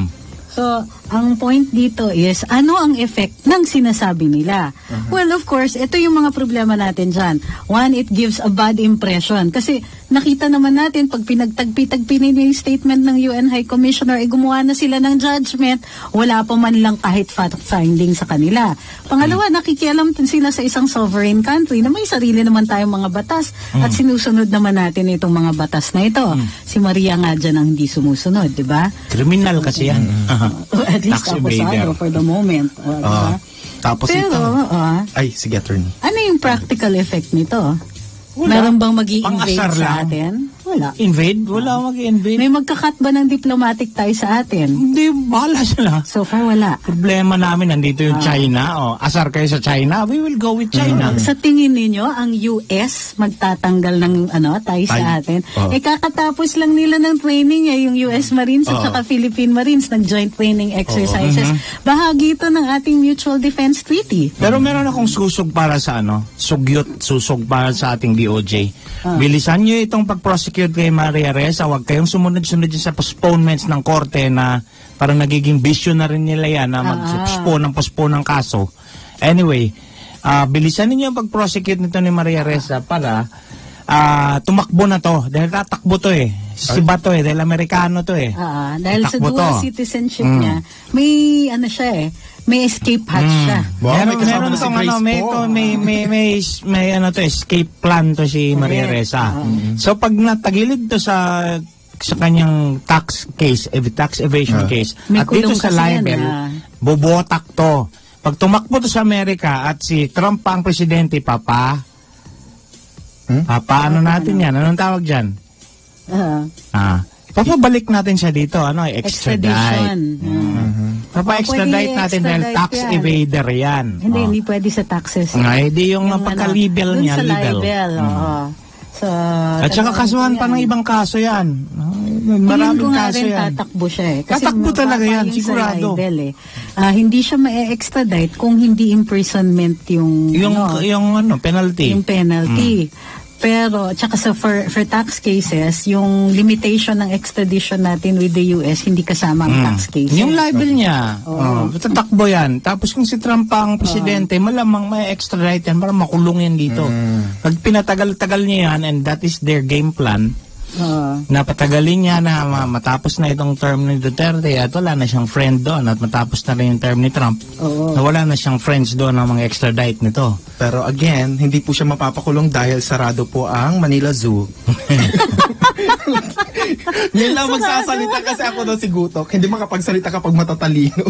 So, ang point dito is, ano ang effect ng sinasabi nila? Well, of course, ito yung mga problema natin dyan. One, it gives a bad impression. Kasi nakita naman natin, pag pinagtagpi-tagpi yung statement ng UN High Commissioner, gumawa na sila ng judgment, wala pa man lang kahit fact-finding sa kanila. Pangalawa, nakikialam sila sa isang sovereign country na may sarili naman tayong mga batas at sinusunod naman natin itong mga batas na ito. Si Maria nga dyan ang hindi sumusunod, di ba? Kriminal kasi yan. At least akusado for the moment. Diba? Tapos pero, ay, sige, attorney. Ano yung practical effect nito? Meron bang mag-i-invade sa atin? Wala. Invade? Wala mag-i-invade. May magkakat ba ng diplomatic tie sa atin? Hindi, bahala sila. So far, wala. Problema namin, nandito yung China. Asar kayo sa China, we will go with China. Sa tingin ninyo, ang US magtatanggal ng tie sa atin? Kakatapos lang nila ng training yung US Marines at saka Philippine Marines ng joint training exercises. Bahagi ito ng ating Mutual Defense Treaty. Pero meron akong susog para sa susog para sa ating DOJ. Bilisan nyo itong pag-prosecute kay Maria Ressa. Huwag kayong sumunod-sunod sa postponements ng korte na parang nagiging bisyo na rin nila yan na mag-postpone ng kaso. Anyway, bilisan ninyo ang pag-prosecute nito ni Maria Ressa para tumakbo na to. Dahil tatakbo to Si Bato dahil Amerikano to dahil sa dual citizenship niya, may siya may escape hatch siya. Meron tong may escape plan to si Maria Ressa. So pag natagilid to sa kanyang tax evasion case, at dito sa libel, bobotak to. Pag tumakbo to sa Amerika at si Trump pa ang presidente, ano natin yan? Anong tawag dyan? Papabalik natin siya dito, extradite. Papa-extradite natin dahil tax evader yan. Hindi pwede sa taxes. Hindi yung pagka-libel niya, libel. So, at saka kasuhan pa ng ibang kaso yan. Maraming kaso yan. Tatakbo siya Kasi tatakbo talaga yan, sigurado. Hindi siya ma-extradite kung hindi imprisonment yung penalty. Yung penalty. Pero, tsaka for tax cases, yung limitation ng extradition natin with the US, hindi kasama ang tax cases. Yung libel niya, tatakbo yan. Tapos kung si Trump ang presidente, malamang may extradite yan para makulong yan dito. Pag pinatagal-tagal niya yan, and that is their game plan, napatagalin niya na matapos na itong term ni Duterte at wala na siyang friend doon at matapos na rin yung term ni Trump na wala na siyang friends doon ng mga extradite nito. Pero again, hindi po siya mapapakulong dahil sarado po ang Manila Zoo. Ngayon lang magsasalita kasi ako daw si Gutok. Hindi makapagsalita kapag matatalino.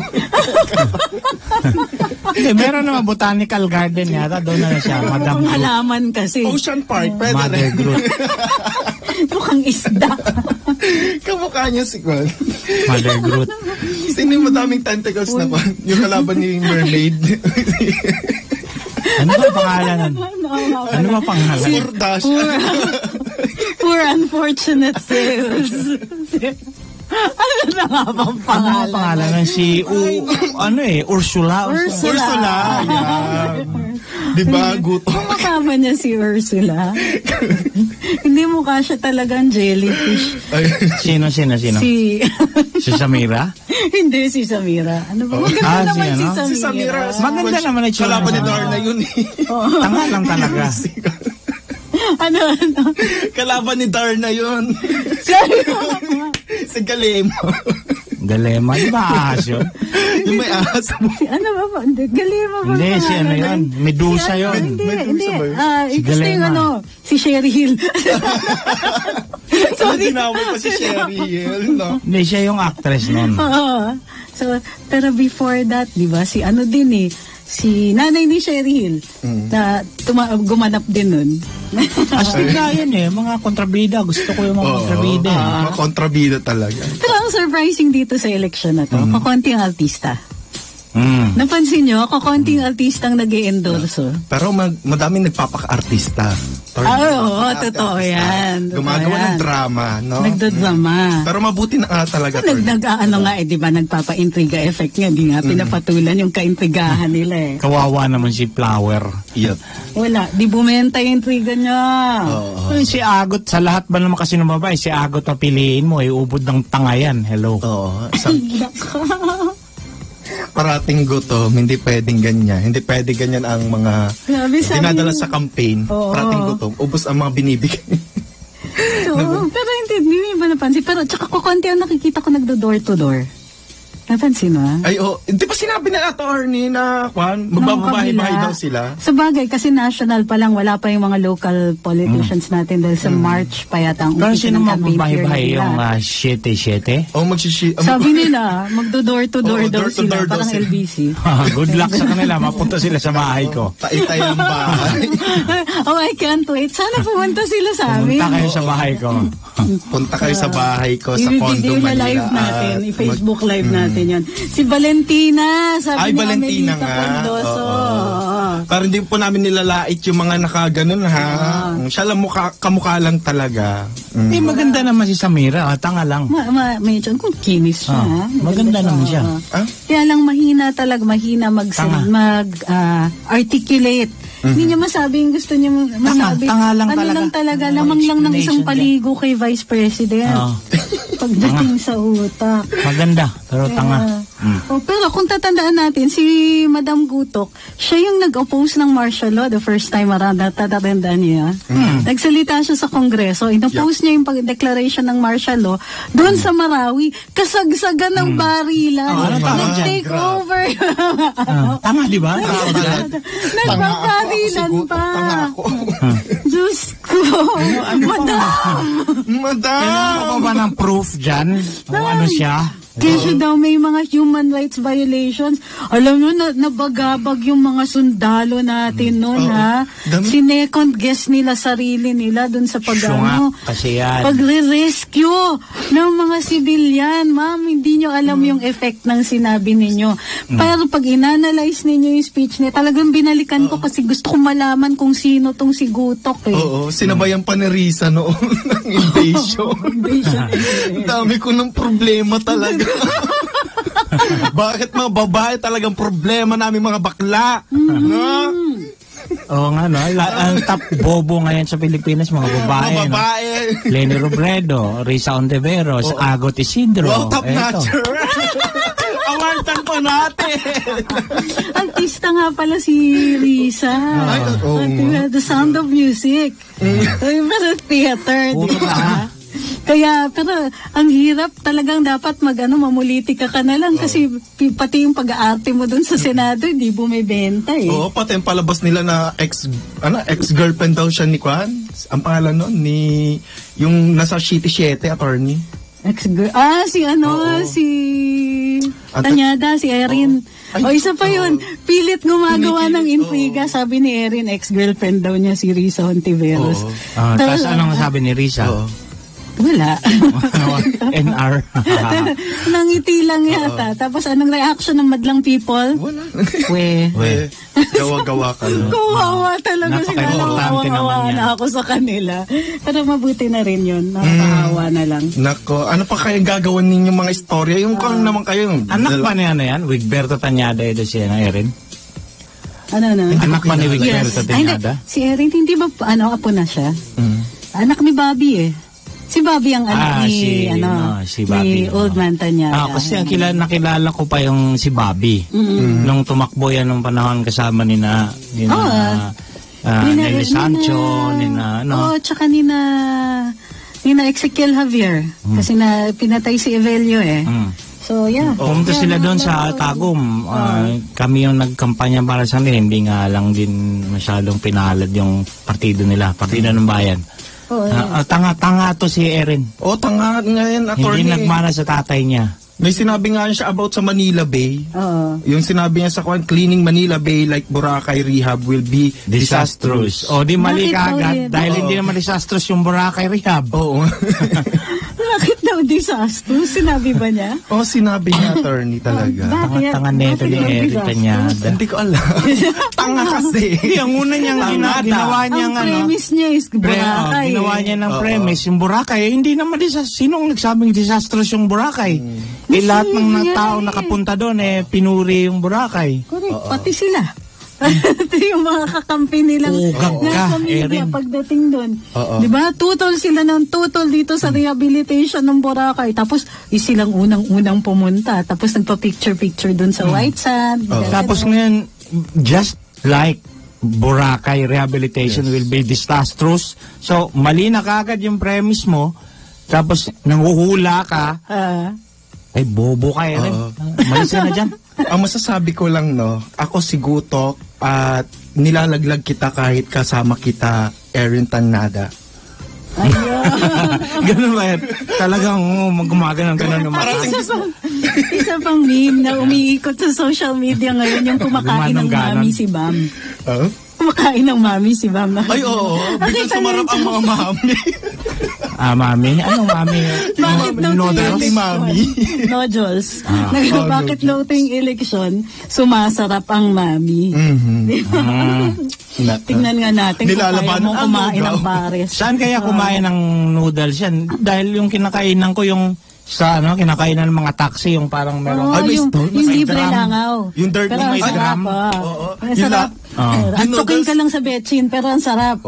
Hindi, meron naman botanical garden yata. Doon na siya. Madam Groot. Halaman kasi. Ocean Park, pwede Mother rin. Groot. Mukhang isda. Kamukha niya si Kwan. Mother Groot. Sino yung madaming tentacles na Kwan? Yung kalaban ni Mermaid. Ano ba pangalan? Ano ba pangalan? Kardashian. Poor unfortunate souls. Ano na nga bang pangalan? Ano pangalan ng si Ursula. Ursula. Yeah. Diba, Gutok? Kumakama niya si Ursula. Hindi mukha siya talagang jellyfish. Sino? Si Samira? Hindi, si Samira. Ano ba? Maganda naman si si Samira. Maganda naman ang tsura. Kalaban ni Darna yun eh. Tanga lang talaga. Ano? Kalaban ni Darna yun. Si Galemo. Galema, di ba ahas yun? Yung may ahas mo. Ano ba? Galema ba? Hindi, si ano yun? Medusa yun. Hindi. Si Gusto yung Galema. si Sherry Hill. Sorry. Tinawag pa si Sherry Hill, no? Hindi, siya yung actress nun. So, pero before that, di ba, si ano din si nanay ni Sherry Hill, na gumanap din nun. Astig yun mga kontrabida. Gusto ko yung mga kontrabida. Mga kontrabida talaga. Pero ang surprising dito sa election na to, kakonting artista. Napansin nyo, kakonting artistang nag-i-endorso. Pero madaming nagpapaka-artista. Totoo yan. Gumagawa ng drama, no? Nagdadrama. Pero mabuti na talaga. Di ba, nagpapa-intriga effect nga, di nga pinapatulan yung kaintrigahan nila Kawawa naman si Flower. Yep. Wala, di bumenta yung intriga niya. Si Agot, sa lahat ba naman kasi ng babae, si Agot na piliin mo, ubod ng tanga yan. Hello. Parating gutom, hindi pwedeng ganyan. Hindi pwede ganyan ang mga dinadala sa campaign. Parating gutom, ubos ang mga binibigay. Pero hindi ba napansin? Pero tsaka kukunti ang nakikita ko nagdo-door to door. Napansin mo? Di ba sinabi na attorney na magbabahay-bahay daw sila? Sa bagay, kasi national pa lang, wala pa yung mga local politicians natin dahil sa March pa yata ang pero sino magbabahay-bahay yung 7-7? Sabi nila, magdo-door to door daw sila, parang LBC. Good luck sa kanila, mapunta sila sa bahay ko. Taitay ang bahay. I can't wait. Sana pumunta sila sa amin. Punta kayo sa bahay ko. Punta kayo sa bahay ko, sa condo Manila. I-video na live natin, i-Facebook live natin. Yan. Si Valentina, sabi ni Valentina nga. Pero hindi po namin nilalait yung mga nakaganon Siya lang kamukha lang talaga. Maganda naman si Samira, tanga lang. Medyo kung kinis siya. Maganda naman siya. Kaya lang mahina mag-articulate. Hindi niya masabi yung gusto niya masabi. Tanga lang talaga. Lamang lang ng isang paligo kay Vice President. Pagdating sa utak. Maganda, pero tanga. Pero kung tatandaan natin, si Madam Gutok, siya yung nag-oppose ng martial law the first time around. Tatandaan niya. Nagsalita siya sa Kongreso. Inoppose niya yung declaration ng martial law doon sa Marawi. Kasagsagan ng barilan. Nag-take over. Tama, di ba? Nagbabarilan pa. Diyos ko. Madam! Ano ba ng proof dyan? Kung ano siya? Kasi daw may mga human rights violations. Alam nyo, nabagabag yung mga sundalo natin noon, Sinecond guess nila sarili nila dun sa pagre-rescue ng mga civilian. Ma'am, hindi nyo alam yung effect ng sinabi ninyo. Pero pag inanalyze ninyo yung speech niya, talagang binalikan ko kasi gusto ko malaman kung sino tong si Gutok sinabayan pa ni Risa noon ng invasion. Dami ko ng problema talaga. Bakit mga babae talagang problema namin mga bakla? Oo nga, no? Ang top bobo ngayon sa Pilipinas, mga babae. Mga babae. No? Lenny Robredo, Risa Ontiveros, Agot Isidro. Wow, top notcher. Awartan po natin. Artista nga pala si Risa. The Sound of Music. Pero theater, di ba? Kaya, pero ang hirap talagang dapat mamulitika ka na lang kasi pati yung pag-aarte mo dun sa Senado, hindi bumibenta eh. Oo, pati yung palabas nila na ex-girlfriend daw siya ni Kwan. Ang pangalan nun, yung nasa City 7, attorney. Si Tanyada, si Erin. Isa pa yun, pilit gumagawa ng intriga. Sabi ni Erin, ex-girlfriend daw niya si Risa Hontiveros. Tapos anong sabi ni Risa? Wala. NR. Nangiti lang yata. Tapos anong reaction ng madlang people? Wala. We. Gawa-gawa ka. Kawawa talaga sila. Kawawa na ako sa kanila. Pero mabuti na rin yun. Nakakawa na lang. Nako, ano pa kayang gagawin ninyong mga istorya? Yung kang naman kayo. Anak pa niya na yan? Wigberto Tanyada ito siya na Erin? Anak pa ni Wigberto Tanyada? Si Erin, hindi ba apo na siya? Anak ni Bobby eh. Si Bobby ang anak si Bobby, ni Old Man Tanyada. Kasi ang nakilala ko pa yung si Bobby. Nung tumakbo yan nung panahon kasama nina Nelly Sancho, tsaka nina Ezekiel Javier. Kasi pinatay si Evelio eh. So, yeah. Pumunta sila doon sa Tagum. Kami yung nagkampanya para sa nila. Hindi nga lang din masyadong pinalad yung partido nila. Partido ng bayan. Tanga to si Erin. Tanga ngayon, attorney. Hindi nagmana sa tatay niya. May sinabi nga siya about sa Manila Bay. Yung sinabi niya sa cleaning Manila Bay like Boracay Rehab will be disastrous. Di mali ka agad. Dahil hindi naman disastrous yung Boracay Rehab. Oo. Bakit daw disastrous? Sinabi ba niya? Sinabi niya, attorney talaga. Tanga neto ni Erin Tanyada. Hindi ko alam. Tanga kasi. Ang una niyang ginawa niyang ang premise niya is Boracay. Ginawa niya ng premise yung Boracay. Hindi naman sinong nagsabing disastrous yung Boracay? Lahat ng tao nakapunta doon pinuri yung Boracay. Correct. Pati sila. Ito yung mga kakampi nilang pamilya pagdating doon. Diba? Tutol sila ng tutol dito sa rehabilitation ng Boracay. Tapos, silang unang-unang pumunta. Tapos, nagpa-picture-picture doon sa White Sand. Tapos ngayon, just like Boracay rehabilitation will be disastrous. So, mali na kagad yung premise mo. Tapos, nanguhula ka. Bobo ka rin. Malis ka na dyan. Ang masasabi ko lang, ako si Gutok at nilalaglag kita kahit kasama kita, Erin Tanyada. Ganun ba yan? Talagang gumagano'n ng Isa pang meme na umiikot sa social media ngayon yung kumakain ng mami si Bam. Kumakain ng mami si Bam. Ay, oo. Biglang sumarap ang mga mami. Mami? Anong mami? Bakit Noodles? Mami? Noodles. Bakit noting election, sumasarap ang mami? Tingnan nga natin kung kaya mo kumain ng pares. Saan kaya kumain ng noodles yan? Dahil yung kinakainan ko yung kinakainan ng mga taxi, yung parang meron... yung libre langaw. Yung dirt pero may drum. Masarap. Antukin ka lang sa betchin, pero ang sarap.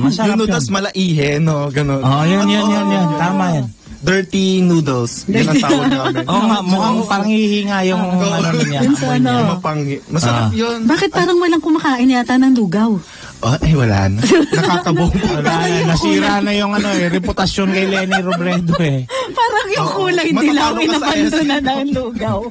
Masarap yung noodles malaihe, gano'n. Yun. Tama yan. Dirty noodles. Yan ang tawag namin. Mukhang parang hihinga yung niya. Masarap yun. Bakit parang walang kumakain yata ng lugaw? Wala na. Nakakabobo. Nasira na yung reputasyon kay Lenny Robredo Parang yung kulay dilaw, inabando na ng lugaw.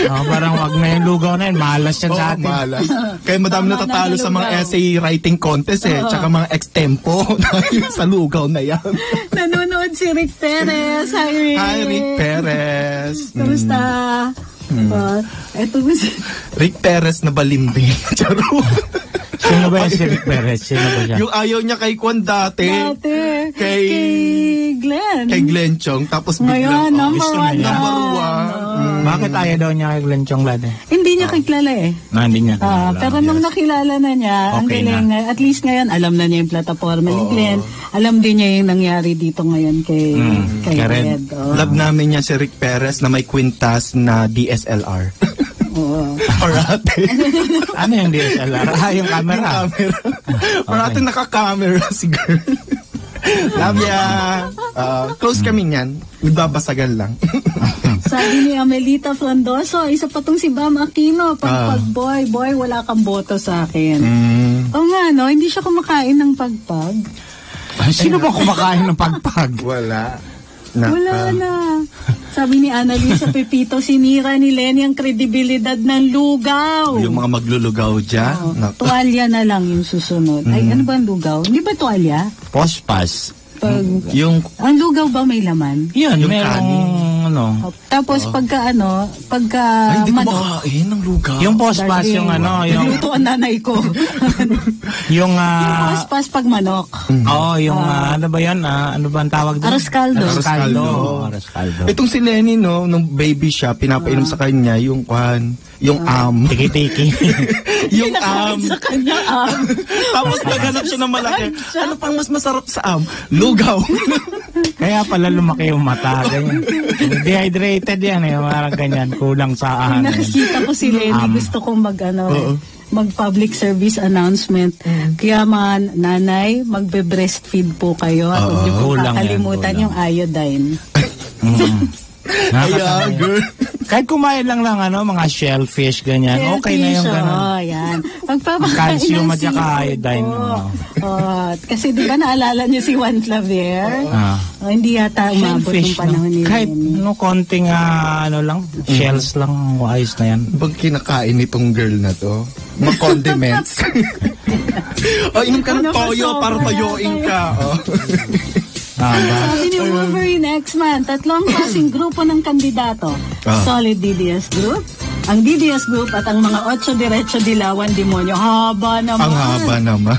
Parang wag na yung lugaw na yun. Malas yan sa atin. Malas. Kaya madami natatalo sa mga essay writing contest tsaka mga extempo dahil sa lugaw na yan. Nanonood si Rick Perez. Hi, Rick Perez. Kamusta? Eto ba si... Rick Perez na balimbing. Charo. Sino ba si Rick Perez? Sino ba siya? Yung ayaw niya kay Kwan dati. Kay Glenn. Kay Glenn Chong. Tapos ngayon, number one. Bakit ayaw daw niya kay Glenn Chong dati? Hindi niya kilala Hindi niya kilala. Pero nung nakilala na niya, ang galing na. At least ngayon, alam na niya yung plataforma ni Glenn. Alam din niya yung nangyari dito ngayon kay Red. Love namin niya si Rick Perez na may kwintas na DSLR. Oo. Parati. Ano yung DSLR? Yung camera. Parati naka-camera si girl. Love ya. Close kami niyan. Nagbabasagan lang. Sabi ni Amelita Frondoso, isa pa tong si Bam Aquino, pagpag boy, wala kang boto sa akin. O nga, no, hindi siya kumakain ng pagpag. Sino ba kumakain ng pagpag? Wala. Wala na. Sabi ni Annalisa Pepito, sinira ni Lenny ang kredibilidad ng lugaw. Yung mga maglulugaw dyan. Tuwalya na lang yung susunod. Ay, ano ba ang lugaw? Hindi ba tuwalya? Pospas. Ang lugaw ba may laman? Yan, yung merong ano. Tapos pagka Ay, hindi ko makain ng lugaw. Yung pospas, yung ano, yung Niluto ang nanay ko. yung Yung paspas pag manok. yung ano ba yan? Ano ba ang tawag doon? Aros caldo. Aros caldo. Itong si Lenny, no, nung baby siya, pinapainom sa kanya yung Tiki-tiki. yung Sa kanya, Tapos naghanap siya ng malaki. Ano pang mas masarap sa lugaw. Kaya pala lumaki yung mata. Ganyan. Dehydrated yan eh. Parang ganyan. Kulang sa ahang. Nakikita ko si Lenny. Gusto kong mag-public service announcement. Kaya mga nanay, magbe-breastfeed po kayo. At huwag niyo po kakalimutan yung iodine. Kaya, girl. Kahit kumain lang mga shellfish, ganyan. Okay na yung gano'n. Yan. Magpapakain Calcium ng at saka seafood iodine. po. Kasi di ba naalala niyo si Juan Claver? Hindi yata umabot yung panahon ni kahit Lenny. konting shells lang, ayos na yan. Pag kinakain itong girl na to, mag-condiments. Inom ka ng toyo para toyoin ka. Sabi ni Wolverine X-Man, 3 klaseng grupo ng kandidato. Solid DDS Group, ang DDS Group at ang mga 8 Diretso Dilawan Demonyo. Haba naman. Ang haba naman.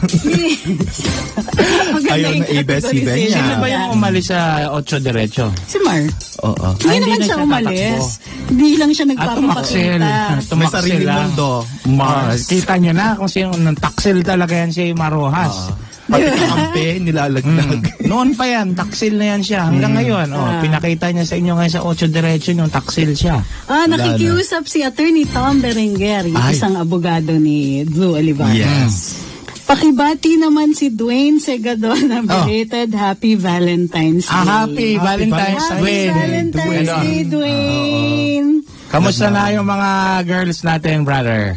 Ayaw na ABS-CBN niya. Sino ba yung umalis sa 8 Diretso? Si Mar. Oo. Hindi naman siya umalis. Hindi lang siya nagpapapakita. May sarili mundo. Mars. Kita nyo na kung sino ng taksil talaga yan si Marojas. Pati kampe, nilalaglag. Noon pa yan, taksil na yan siya. Hanggang ngayon, pinakita niya sa inyo ngayon sa 8 Diretso yung taksil siya. Nakikiusap si Attorney Tom Berenguer, yung isang abogado ni Blue Olivares. Yes. Pakibati naman si Dwayne Segador na belated Happy Valentine's Day. Happy Valentine's Day. Happy Valentine's Day, Dwayne. Kamusta na yung mga girls natin, brother?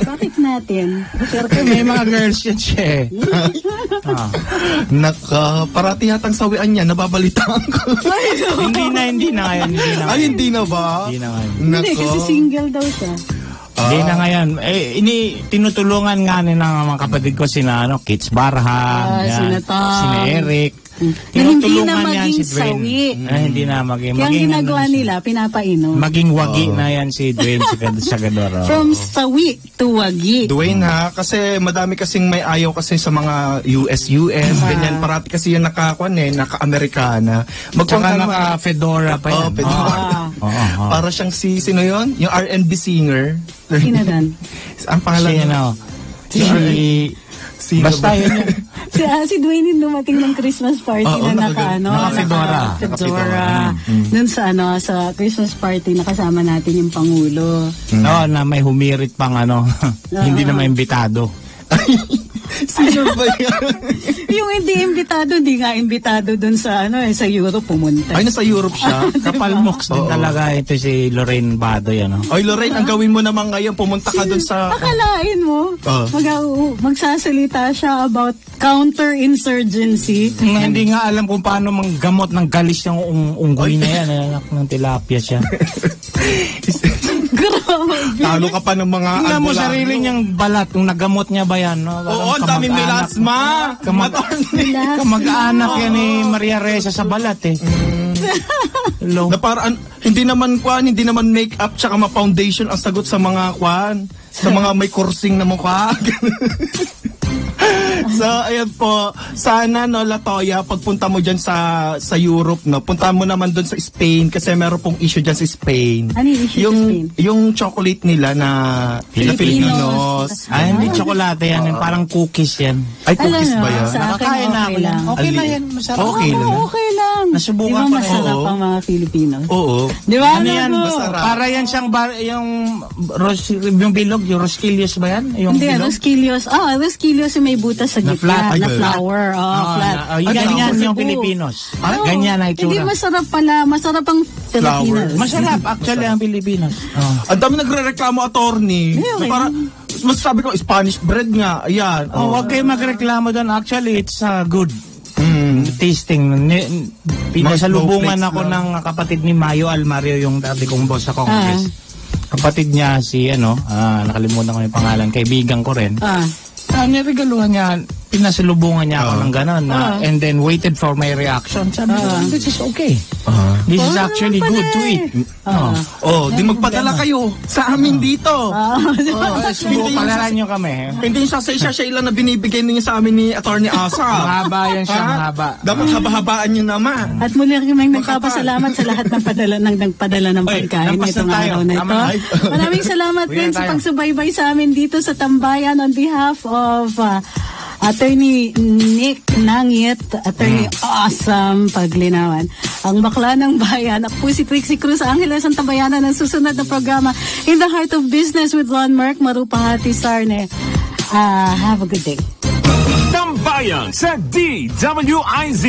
Bakit natin? May mga girls yan siya. Parati yatang sawian niya, nababalitaan ko. Hindi na ngayon. Hindi na ba? Hindi na ngayon. Hindi, kasi single daw siya. Hindi na ngayon. Tinutulungan nga ng mga kapatid ko sina Kits Barhan, sina Tom, sina Eric. Na hindi na maging sawi. Hindi na maging. Kaya ang ginagawa nila, pinapainom. Maging wagi na yan si Dwayne Segador. From sawi to wagi. Dwayne kasi madami kasing may ayaw kasi sa mga US, ganyan. Parati kasi yung naka-Amerikana. Tsaka naka-Fedora pa yan. Para siyang sino yun? Yung R&B singer. Sino dan? Ang pangalan Basta yun. Si Dwayne yung dumating ng Christmas party na naka-Fedora. Dun sa Christmas party nakasama natin yung Pangulo. Na may humirit pang hindi na maimbitado. Sino ba yan? Yung hindi imbitado, di nga imbitado dun sa sa Europe pumunta. Ay, nasa Europe siya? Kapalmoks din talaga ito si Lorraine Badoy, Oy, Lorraine, ang gawin mo naman ngayon, pumunta ka dun sa... Akalain mo, magsasalita siya about counter-insurgency. Hindi nga alam kung paano manggamot ng galis ng unggoy na yan. Anak ng tilapia siya. Grabe. Talo ka pa ng mga albularyo. Tingnan mo sarili niyang balat, kung nagamot niya ba yan, no? Oo, ang daming melasma. Kamag-anak yan ni Maria Reza sa balat, Na parang, hindi naman make-up tsaka ma-foundation ang sagot sa mga sa mga may kursing na mukha. So, ayan po. Sana, Latoya, pagpunta mo dyan sa Europe, punta mo naman dun sa Spain kasi meron pong issue dyan sa Spain. Ano yung issue sa Spain? Yung chocolate nila na Filipinos. Hindi tsokolate yan. Parang cookies yan. Ay, cookies ba yan? Sa akin, Nakakain na ako yan. Okay na yan. Masarap. Okay lang. Okay lang. Di Nasubukan ba ko na masarap Oo. ang mga Filipino? Oo. Di ba? Ano yan? Masarap. Para yan siyang yung yung bilog, yung Rosquillos ba yan? Yung Hindi, bilog? Rosquillos. Rosquillos yung may butas sa Na gitna. flat. Na Ay, flower. Flat. Ganyan Sa yung Cebu. Pilipinos. Oo. Ganyan na Hindi itsura. masarap pala. Masarap ang Filipinos. Masarap actually ang Pilipinos. Ang dami nagre-reklamo, attorney. Okay. Para, mas sabi ko, Spanish bread nga. Ayan. Huwag kayo magreklamo doon. Actually, it's good. Tasting. Pinasalubungan Mga ako snowflakes ng kapatid ni Mayo Almario, yung dati kong boss sa Congress. Kapatid niya si nakalimutan ko yung pangalan, kaibigan ko rin. Niregaluhan niya, pinasalubungan niya ako ng gano'n. And then waited for my reaction. Sabi ko, this is okay. This is actually good to eat. Di magpadala kayo sa amin dito. Subo, palaran nyo kami. Hindi yung sasay-sasay lang na binibigay niya sa amin ni Attorney Asa. Mahaba yan siya, Ha? mahaba. Dapat haba-habaan nyo naman. At muli kaming nagpapasalamat sa lahat ng nagpadala ng pagkain lampas na itong tayo. araw na ito. Tama na. Maraming salamat Uwi din na sa tayo. pagsubaybay sa amin dito sa Tambayan on behalf of Attorney Nick Nangit, Attorney Awesome Paglinawan. Ang bakla ng bayan, ako po si Trixie Cruz Angeles, ang tambayanan ng susunod na programa In the Heart of Business with Ron Merck, Marupahati Sarne. Have a good day. Tambayan sa DWIZ.